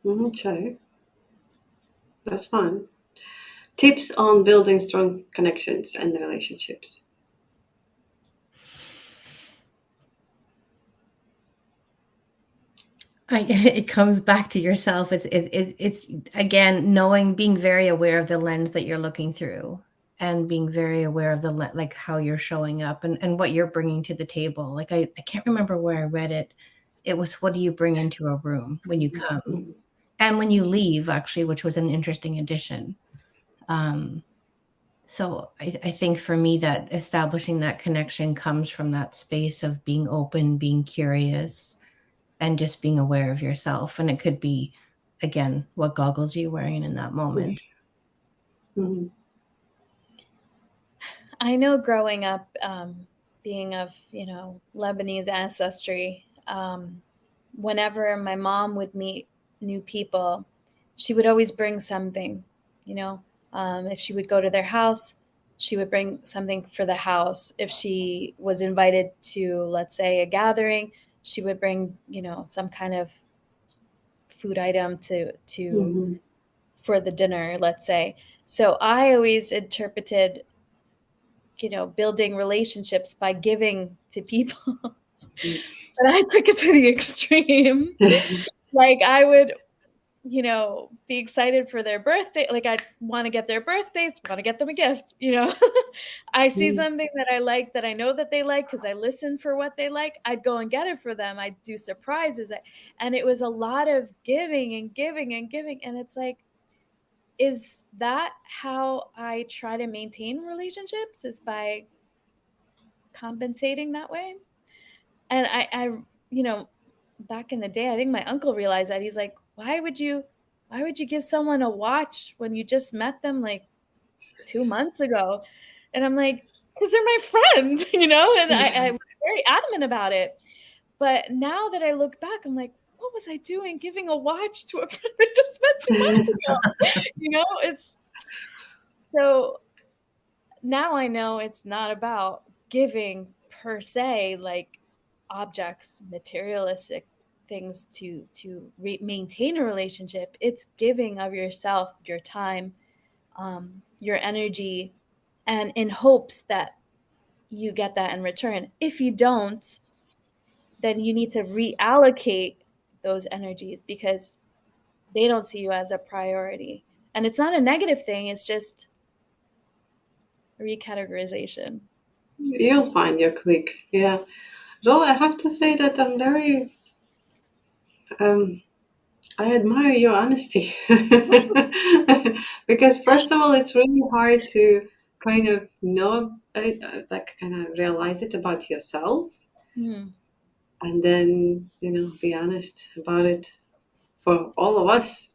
Okay, that's fine. Tips on building strong connections and relationships. It comes back to yourself. It's again being very aware of the lens that you're looking through, and being very aware of the like how you're showing up, and what you're bringing to the table. Like I can't remember where I read it. It was, what do you bring into a room when you come Mhm. and when you leave, actually, which was an interesting addition. So I think for me, that establishing that connection comes from that space of being open, being curious, and just being aware of yourself. And it could be, again, what goggles are you wearing in that moment? Mhm. I know growing up, being of, Lebanese ancestry, whenever my mom would meet new people, she would always bring something, you know. If she would go to their house, she would bring something for the house. If she was invited to, let's say, a gathering, she would bring, some kind of food item to Mhm. for the dinner, let's say. So I always interpreted, building relationships by giving to people. But I took it to the extreme. Like I would, be excited for their birthday. Like I'd want to get their birthdays, want to get them a gift. I see Mhm. something that I like, that I know that they like, because I listen for what they like. I'd go and get it for them. I'd do surprises. And it was a lot of giving and giving and giving. And it's like, is that how I try to maintain relationships? Is by compensating that way? And you know, back in the day, I think my uncle realized that. He's like, why would you give someone a watch when you just met them like 2 months ago? And I'm like, because they're my friend, and I was very adamant about it. But now that I look back, I'm like, what was I doing giving a watch to a friend I just met 2 months ago? It's so now I know it's not about giving per se, like objects, materialistic things to maintain a relationship. It's giving of yourself, your time, your energy, and in hopes that you get that in return. If you don't, then you need to reallocate those energies because they don't see you as a priority. And it's not a negative thing, it's just recategorization. You'll find your clique. Yeah. Rola, I have to say that I'm very, I admire your honesty. Because, first of all, it's really hard to kind of know, like, kind of realize it about yourself, Hmm. and then, be honest about it for all of us.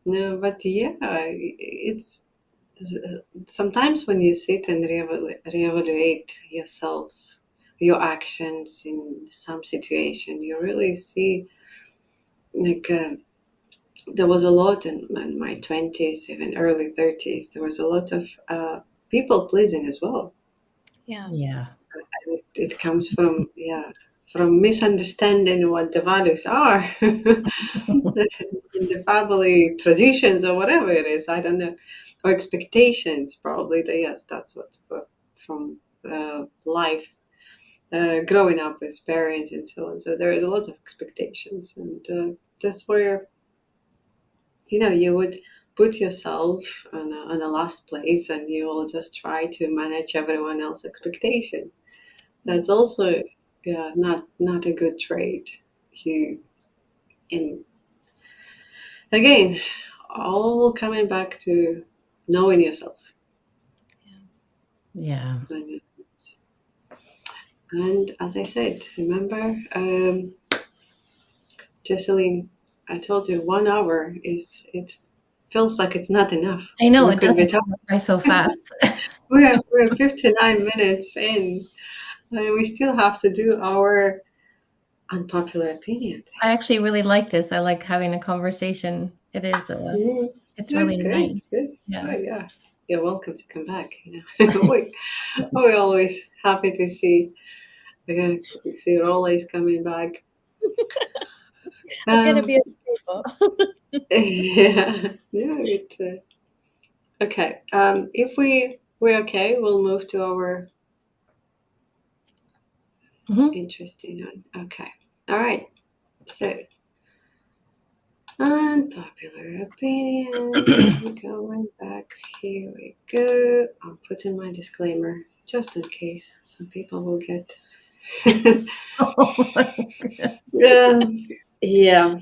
No, but yeah, it's sometimes when you sit and reevaluate yourself, your actions in some situation, you really see, like, there was a lot in my 20s, even early 30s, there was a lot of people pleasing as well. Yeah. Yeah. And it comes from, yeah, from misunderstanding what the values are in the family traditions or whatever it is, I don't know, or expectations, probably. Yes, that's what, from life, growing up as parents and so on. So there is a lot of expectations, and that's where, you would put yourself on a last place, and you will just try to manage everyone else's expectation. Yeah. That's also, yeah, not a good trait. You in Again, all coming back to knowing yourself. Yeah. And as I said, remember, Jessie-Lynn, I told you 1 hour it feels like it's not enough. I know We it could be doesn't talking. go by so fast. We're 59 minutes in, and we still have to do our unpopular opinion. I actually really like this. I like having a conversation. It is, Mm, it's yeah, really good, nice. good. Oh Yeah. yeah, you're welcome to come back. We're always happy to see. Again, we see Rola is coming back. I'm gonna be Um, a staple. yeah, yeah. Okay. If we're okay, we'll move to our Mhm. interesting one. Okay. All right. So Unpopular opinion. Going back. Here we go. I'll put in my disclaimer just in case some people will get. Oh my God. Yeah. Yeah.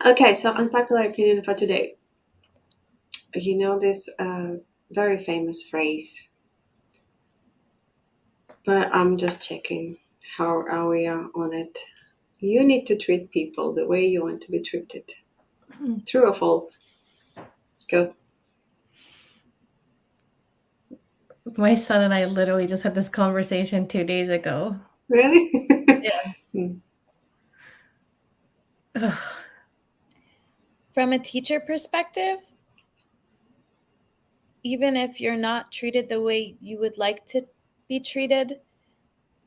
Okay, so unpopular opinion for today. You know this very famous phrase, but I'm just checking how we are on it. You need to treat people the way you want to be treated. True or false? Go. My son and I literally just had this conversation 2 days ago. Really? Yeah. Hmm. Ugh. From a teacher perspective, even if you're not treated the way you would like to be treated,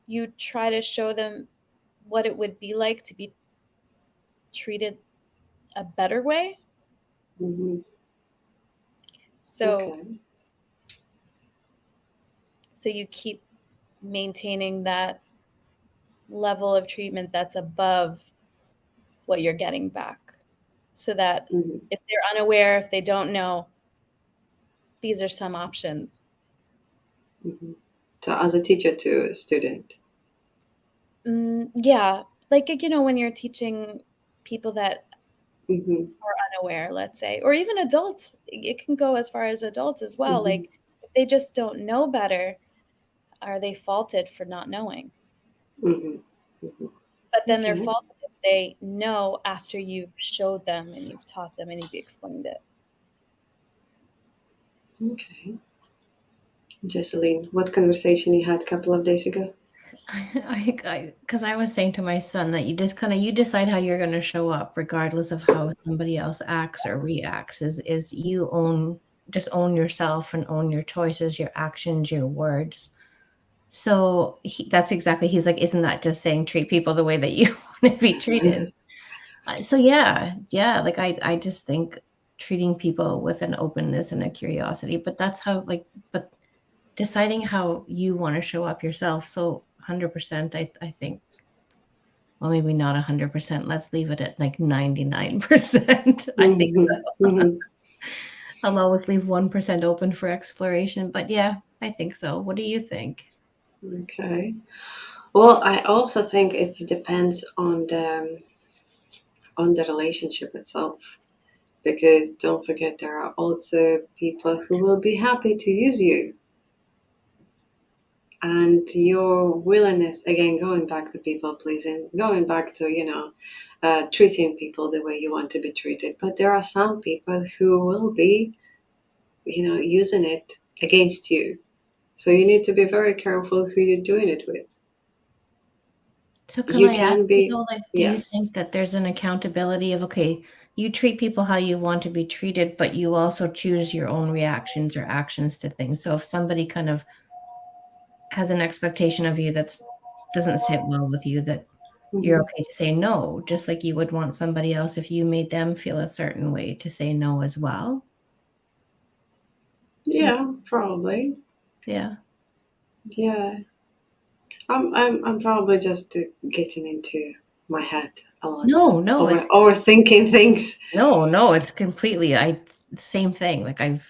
you try to show them what it would be like to be treated a better way. Mhm. So Okay. so you keep maintaining that level of treatment that's above what you're getting back. So that Mhm. if they're unaware, if they don't know, these are some options. Mhm. So, as a teacher to a student. Yeah, like when you're teaching people that Hmm. are unaware, let's say, or even adults, it can go as far as adults as well. Hmm. Like if they just don't know better, are they faulted for not knowing? Hmm. Hmm. But then they're Okay. faulted if they know after you've showed them and you've taught them and you've explained it. Okay. Jessie-Lynn, what conversation you had a couple of days ago? Because I was saying to my son that you just you decide how you're going to show up, regardless of how somebody else acts or reacts. Is you just own yourself and own your choices, your actions, your words. So that's exactly. He's like, isn't that just saying treat people the way that you want to be treated? So yeah. Like I just think treating people with an openness and a curiosity. But that's how but deciding how you want to show up yourself. So 100%, I think. Well, maybe not 100%. Let's leave it at like 99%. I think Hmm. so. Hmm. I'll always leave 1% open for exploration. But yeah, I think so. What do you think? Okay. Well, I also think it depends on the relationship itself. Because don't forget, there are also people who will be happy to use you. And your willingness, again, going back to people pleasing, going back to, treating people the way you want to be treated. But there are some people who will be, using it against you. So you need to be very careful who you're doing it with. So can You I ask can you be, though, like, do you yeah. think that there's an accountability of, okay, you treat people how you want to be treated, but you also choose your own reactions or actions to things. So if somebody kind of has an expectation of you that doesn't sit well with you, that you're Hmm. okay to say no, just like you would want somebody else if you made them feel a certain way to say no as well. Yeah, probably. Yeah. Yeah. I'm probably just getting into my head a lot, No, overthinking things. no, it's completely same thing. Like I'm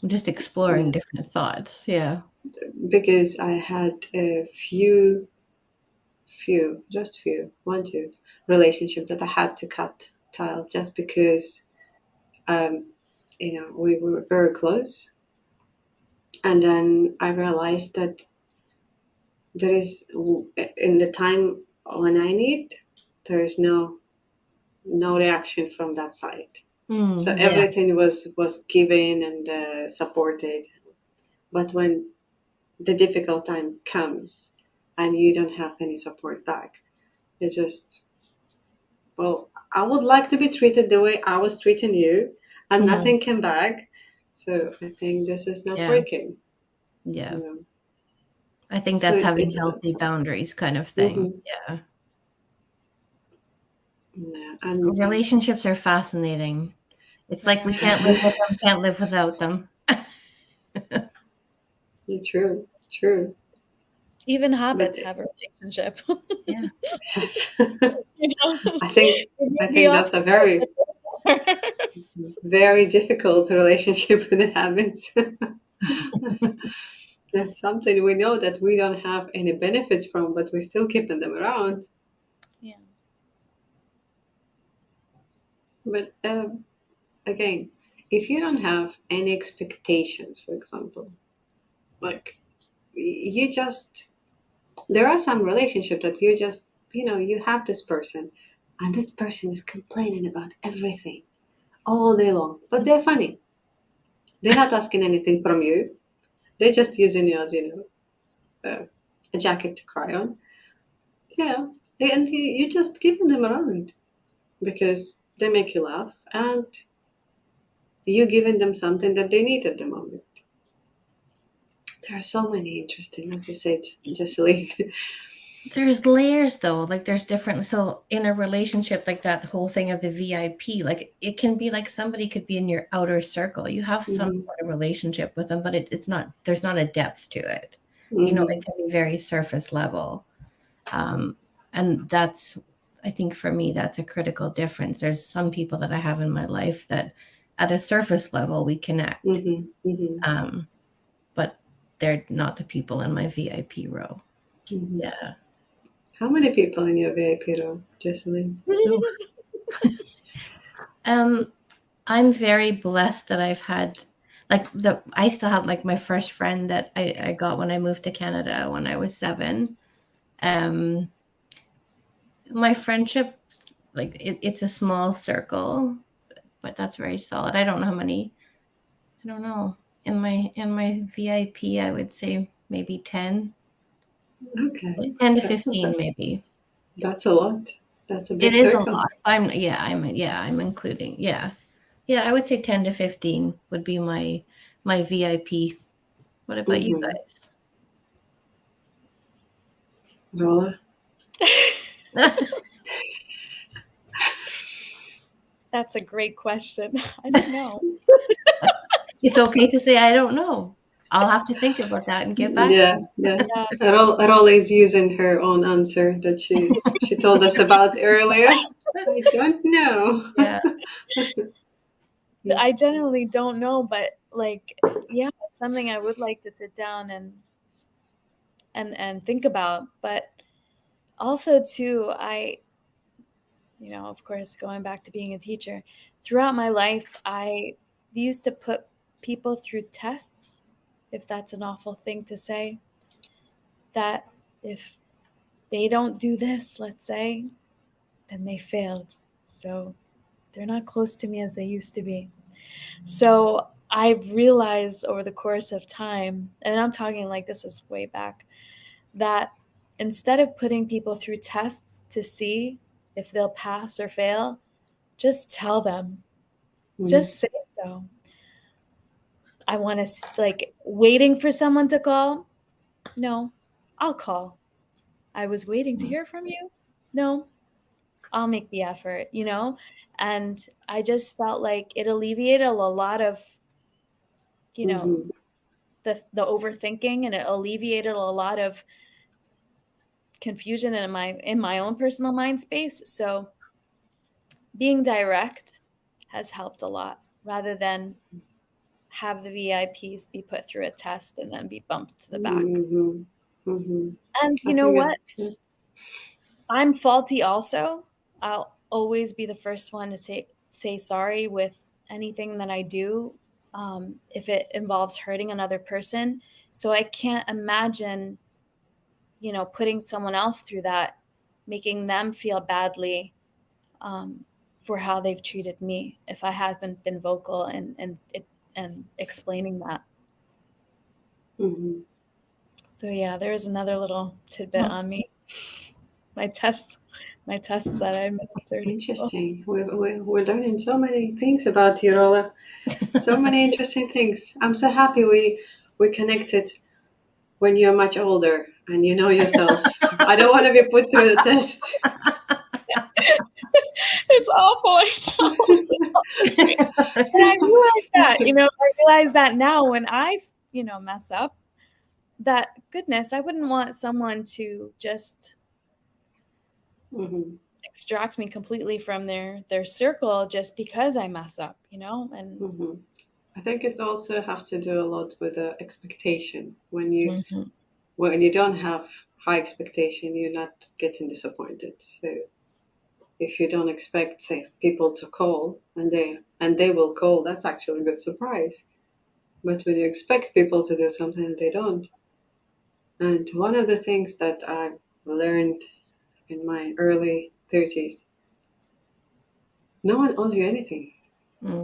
just exploring Yeah, different thoughts. Yeah. because I had a just few, one, two relationship that I had to cut ties just because, um, we were very close, and then I realized that there is in the time when I need, there is no reaction from that side. So Yeah. everything was given and supported, but when the difficult time comes and you don't have any support back, it just, well, I would like to be treated the way I was treating you, and Mhm. nothing came back. So I think this is not Yeah. working. Yeah. You know, I think so that's it's having a healthy tough. boundaries kind of thing. Hmm. Yeah. Yeah, and Relationships are fascinating. It's They like we are. can't live with them, can't live without them. true, true, Even but habits have a relationship. Yeah. I You know, think it may I be think off those are script, very. but Very difficult relationship with the habits. That's something we know that we don't have any benefits from, but we're still keeping them around. Yeah. But again, if you don't have any expectations, for example, like you just, there are some relationships that you just, you have this person, and this person is complaining about everything all day long, but they're funny. They're not asking anything from you. They're just using you as, a jacket to cry on, and you just keeping them around because they make you laugh and you're giving them something that they need at the moment. There are so many interesting, as you said, Jessie-Lynn. There's layers though, like there's different. So in a relationship like that, the whole thing of the VIP, like it can be like somebody could be in your outer circle. You have some Mhm, sort of relationship with them, but it's not, there's not a depth to it. It mhm, can be very surface level. And that's, I think for me, that's a critical difference. There's some people that I have in my life that at a surface level we connect, mhm, mhm, but they're not the people in my VIP row. mhm. Yeah. How many people in your VIP row, Jessie-Lynn? No. I'm very blessed that I've had I still have like my first friend that I got when I moved to Canada when I was 7. Um, my friendship, like it's a small circle, but that's very solid. I don't know how many. I don't know. In my VIP, I would say maybe 10, Okay, 10 to that's 15 maybe. that's a lot. That's a It big is a circle. lot. I'm including. Yeah. Yeah, I would say 10 to 15 would be my VIP. What about you Mm-hmm. guys? Rola? That's a great question. I don't know. It's okay to say I don't know. I'll have to think about that and get back to Yeah, you. yeah. Yeah. Rola is using her own answer that she told us about earlier. I don't know. Yeah. I generally don't know, but like, yeah, it's something I would like to sit down and think about. But also too, of course, going back to being a teacher, throughout my life, I used to put people through tests, if that's an awful thing to say, that if they don't do this, let's say, then they failed. So they're not close to me as they used to be. So I've realized over the course of time, and I'm talking like this is way back, that instead of putting people through tests to see if they'll pass or fail, just tell them, Mm, just say so. I want to, like, waiting for someone to call. No, I'll call. I was waiting to hear from you. No, I'll make the effort. And I just felt like it alleviated a lot of, you know, mhm, the overthinking, and it alleviated a lot of confusion in my own personal mind space. So being direct has helped a lot rather than have the VIPs be put through a test and then be bumped to the back. mhm, mhm. And I you know think what? I'm faulty also. I'll always be the first one to say sorry with anything that I do, if it involves hurting another person. So I can't imagine, putting someone else through that, making them feel badly, um, for how they've treated me if I haven't been vocal and explaining that. mhm. So yeah, there's another little tidbit on me. My tests, my tests that I administer to people. Interesting. We're learning so many things about you, Rola. So many interesting things. I'm so happy we connected when you're much older and you know yourself. I don't want to be put through the test. It's awful. I know. It's awful. And I realize that, I realize that now when I, mess up, that goodness, I wouldn't want someone to just Mhm. extract me completely from their circle just because I mess up, you know? And Hmm. I think it's also have to do a lot with the expectation. When you don't have high expectation, you're not getting disappointed. So if you don't expect, say, people to call and they will call, that's actually a good surprise. But when you expect people to do something and they don't, and one of the things that I learned in my early 30s, no one owes you anything.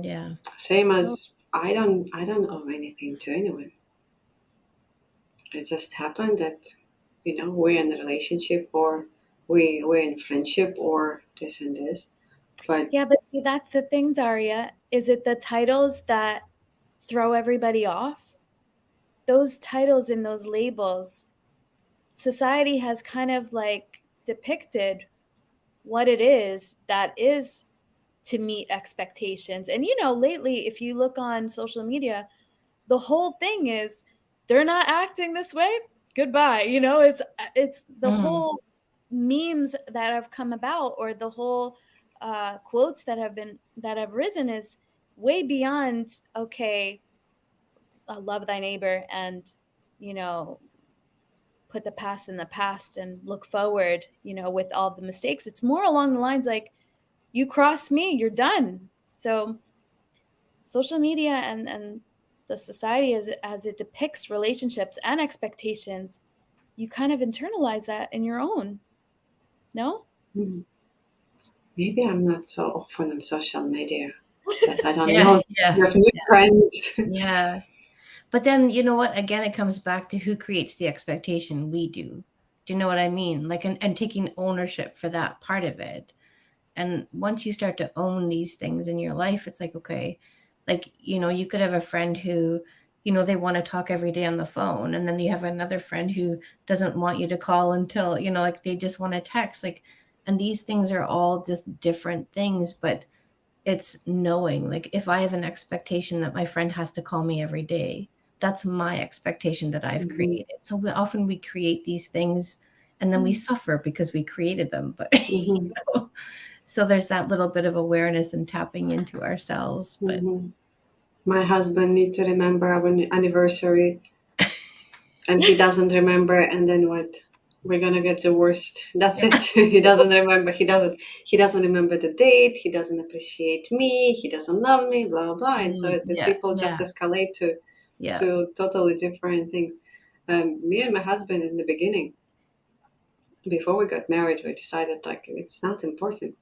Yeah. Same as I don't owe anything to anyone. It just happened that, we're in a relationship, or we're in friendship, or this and this. But yeah, but see, that's the thing, Daria. Is it the titles that throw everybody off? Those titles and those labels, society has kind of like depicted what it is that is to meet expectations. And lately, if you look on social media, the whole thing is they're not acting this way. Goodbye. It's the Mm. whole memes that have come about, or the whole quotes that have risen, is way beyond, okay, love thy neighbor, and you know put the past in the past and look forward, with all the mistakes. It's more along the lines like, you cross me, you're done. So social media and the society, as it depicts relationships and expectations, you kind of internalize that in your own. No? maybe I'm not so often on social media that I don't Yeah. know Yeah. your new friends. Yeah. But then, you know what? Again, it comes back to who creates the expectation. We do. Do you know what I mean? Like, and taking ownership for that part of it. And once you start to own these things in your life, it's like, okay, like, you could have a friend who, they want to talk every day on the phone. And then you have another friend who doesn't want you to call until, like they just want to text. Like, and these things are all just different things, but it's knowing, like, if I have an expectation that my friend has to call me every day, that's my expectation that I've Hmm. created. So we create these things and then we suffer because we created them. But Hmm. so there's that little bit of awareness and tapping into ourselves. But Hmm. My husband need to remember our anniversary, and he doesn't remember. And then what? We're gonna get divorced. That's it. He doesn't remember. He doesn't remember the date. He doesn't appreciate me. He doesn't love me. Blah blah. And so the Yeah, people just yeah, escalate to yeah. to totally different things. Me and my husband in the beginning, before we got married, we decided like it's not important.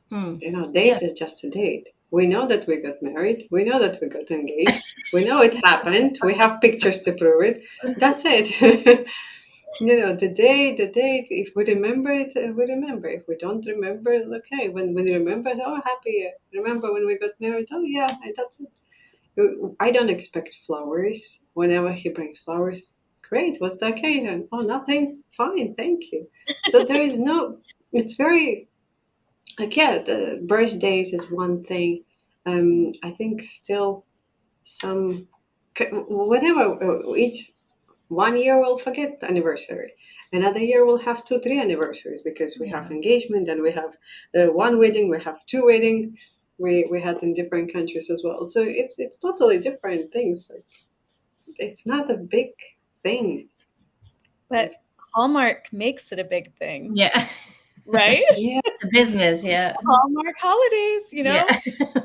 Hmm. Date Yeah. is just a date. We know that we got married. We know that we got engaged. We know it happened. We have pictures to prove it. That's it. The date, if we remember it, we remember. If we don't remember, okay. When we remember, oh, happy. Remember when we got married? Oh, yeah, that's it. I don't expect flowers. Whenever he brings flowers, great. What's the occasion? Oh, nothing. Fine, thank you. So there is no. It's very like, yeah. The birthdays is one thing. I think still some whatever each 1 year we'll forget the anniversary. Another year we'll have 2, 3 anniversaries because we have Yeah. engagement and we have one wedding, we have two wedding. We had in different countries as well. So it's totally different things. Like, it's not a big thing. But Hallmark makes it a big thing, Yeah. right? Yeah, It's a business. Yeah. Hallmark holidays, Yeah.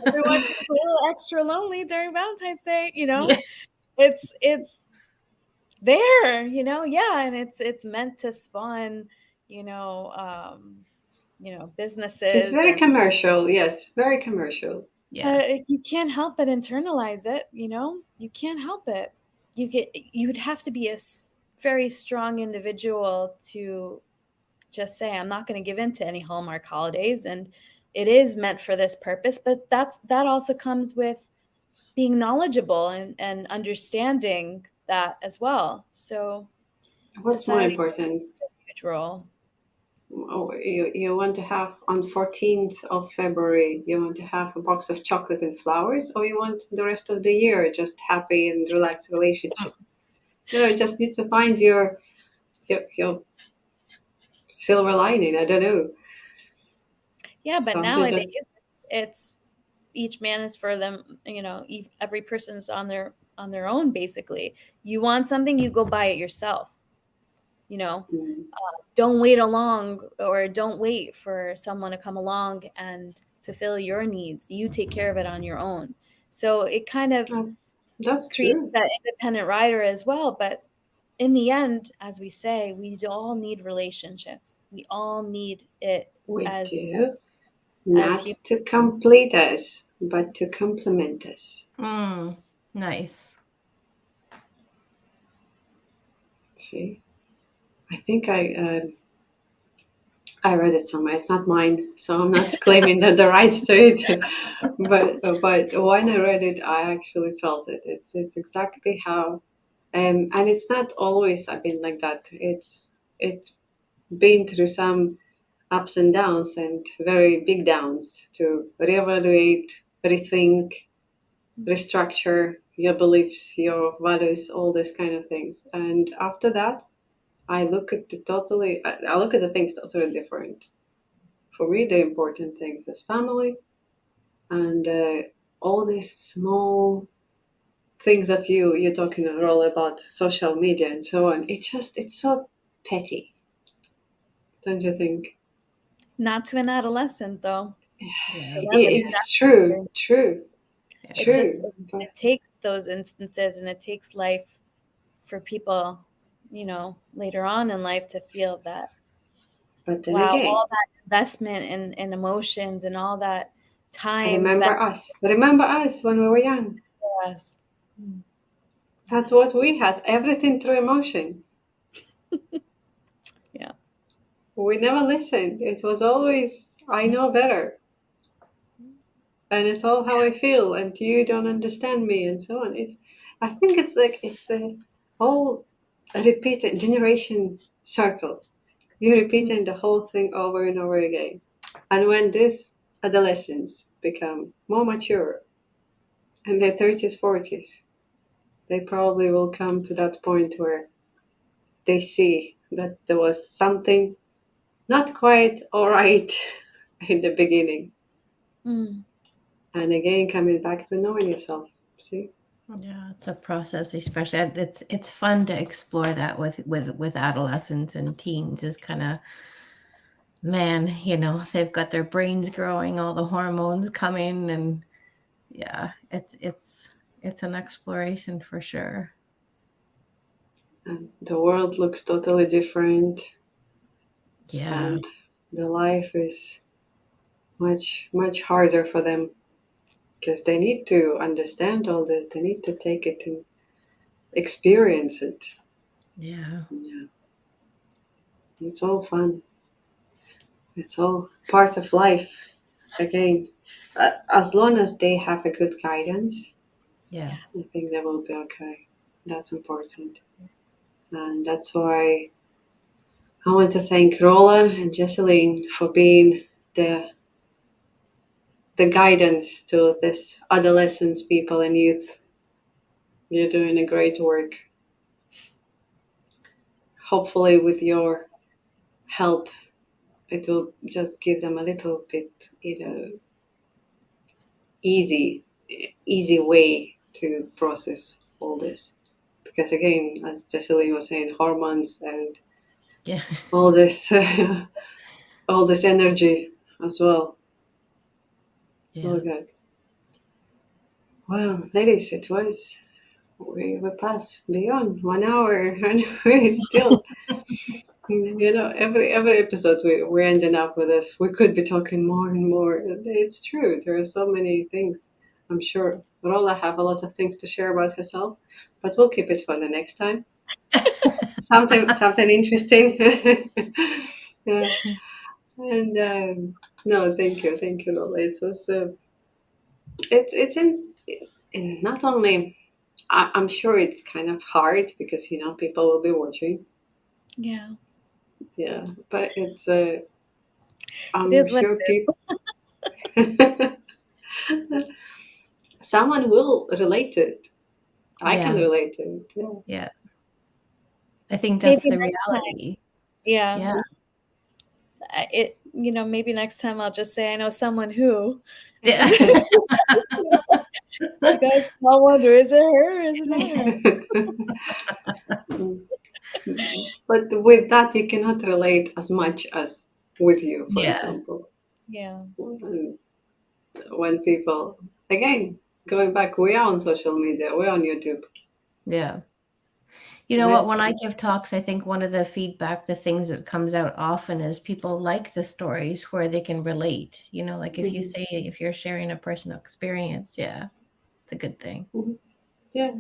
everyone's a little extra lonely during Valentine's Day, Yeah. it's there, yeah, and it's meant to spawn, it's businesses. very And commercial. Yes, very commercial. Yeah. you can't help but internalize it, you can't help it. You'd have to be a very strong individual to just say, I'm not going to give in to any Hallmark holidays, and it is meant for this purpose. But that also comes with being knowledgeable and understanding that as well. So What's more society important? plays a huge role. Oh, you want to have on 14th of February, you want to have a box of chocolate and flowers, or you want the rest of the year just happy and relaxed relationship? You just need to find your silver lining. I don't know. Yeah, but Something nowadays that it's each man is for them. Every person's on their own. Basically, you want something, you go buy it yourself. You know, mm, don't wait along or don't wait for someone to come along and fulfill your needs. You take care of it on your own. So it kind of oh, that's creates true. that independent rider as well. But in the end, as we say, we all need relationships. We all need it We as do. as Not human. to complete us, but to complement us. Nice. See, I think I read it somewhere. It's not mine, so I'm not claiming the rights to it. But when I read it, I actually felt it. It's exactly how, and it's not always I've been like that. It's been through some ups and downs and very big downs to reevaluate, rethink, restructure your beliefs, your values, all these kind of things. And after that, I look at the things totally different. For me, the important things is family and all these small things that you're talking all about social media and so on. It's so petty, don't you think? Not to an adolescent, though. Yeah. It doesn't It's true, exactly. true, Yeah. It just true. it takes those instances and it takes life for people, later on in life to feel that, But then wow, again, all that investment and emotions and all that time remember invested us. Remember us when we were young. in us. Mm. That's what we had. Everything through emotion. Yeah. We never listened. It was always, I know better. And it's all how I feel, and you don't understand me, and so on. I think it's like it's a whole repeated generation circle. You're repeating the whole thing over and over again. And when these adolescents become more mature in their 30s, 40s, they probably will come to that point where they see that there was something not quite all right in the beginning. Mm. And again, coming back to knowing yourself. See? Yeah, it's a process, especially it's fun to explore that with adolescents and teens is kind of, man, they've got their brains growing, all the hormones coming, and yeah, it's an exploration for sure. And the world looks totally different, Yeah. and the life is much harder for them because they need to understand all this. They need to take it and experience it. Yeah. Yeah, it's all fun. It's all part of life. Again, as long as they have a good guidance, Yeah. I think they will be okay. That's important, and that's why I want to thank Rola and Jessie-Lynn for being the guidance to this adolescents, people, and youth. You're doing a great work. Hopefully, with your help, it will just give them a little bit, easy, easy way to process all this. Because again, as Jesseline was saying, hormones and Yeah. all this, all this energy as well. It's all Yeah. good. Well, ladies, we passed beyond 1 hour, and we're still, every episode we're ending up with this. We could be talking more and more. It's true. There are so many things. I'm sure Rola have a lot of things to share about herself, but we'll keep it for the next time. Something interesting. Yeah. And no, thank you, Rola. It was it's in not only. I'm sure it's kind of hard because people will be watching. Yeah. Yeah, but it's It I'm is what sure it people someone will relate to it. I can Yeah. relate to it. Yeah. Yeah. I think is. that's Maybe the next time. reality. Yeah. Yeah. It maybe next time I'll just say I know someone who. Yeah. You guys all wonder, is it her or is it not her? But with that, you cannot relate as much as with you, for Yeah. example. Yeah. When people, again, going back, we are on social media, we're on YouTube. Yeah. You know what? When I give talks, I think one of the feedback, the things that comes out often is people like the stories where they can relate. Like if you say, if you're sharing a personal experience, yeah, it's a good thing. Yeah.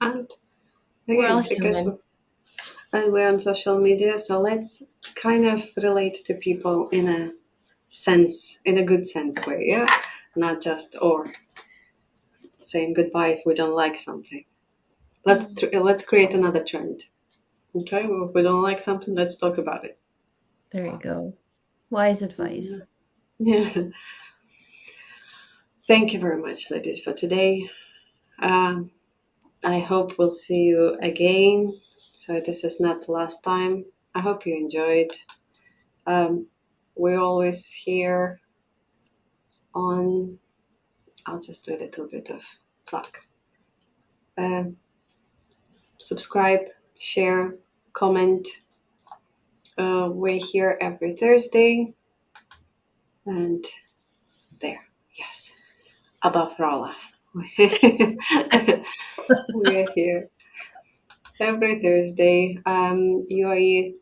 And We're all again, because human. we're on social media, so let's kind of relate to people in a sense, in a good sense way, yeah? Not just, or saying goodbye if we don't like something. Let's create another trend. Okay, well, if we don't like something, let's talk about it. There you go. Wise advice. Yeah. Thank you very much, ladies, for today. I hope we'll see you again. So this is not the last time. I hope you enjoyed. We're always here on. I'll just do a little bit of plug. Subscribe, share, comment. We're here every Thursday. And there, yes, above Rola. We're here every Thursday, UAE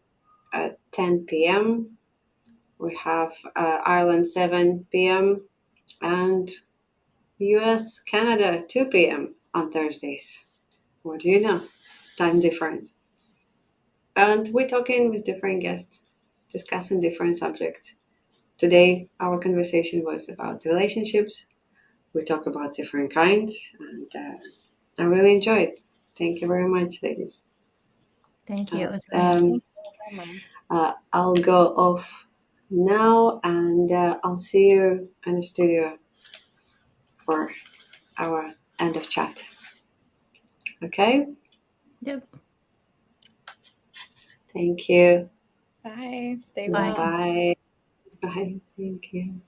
at 10 p.m. We have Ireland 7 p.m. and US, Canada 2 p.m. on Thursdays. What do you know? Time difference. And we're talking with different guests, discussing different subjects. Today, our conversation was about relationships. We talk about different kinds, and I really enjoyed it. Thank you very much, ladies. Thank you. It was really fun. I'll go off now, and I'll see you in the studio for our end of chat. Okay? Yep. Thank you. Bye. Stay Bye. well. Bye. Bye. Thank you.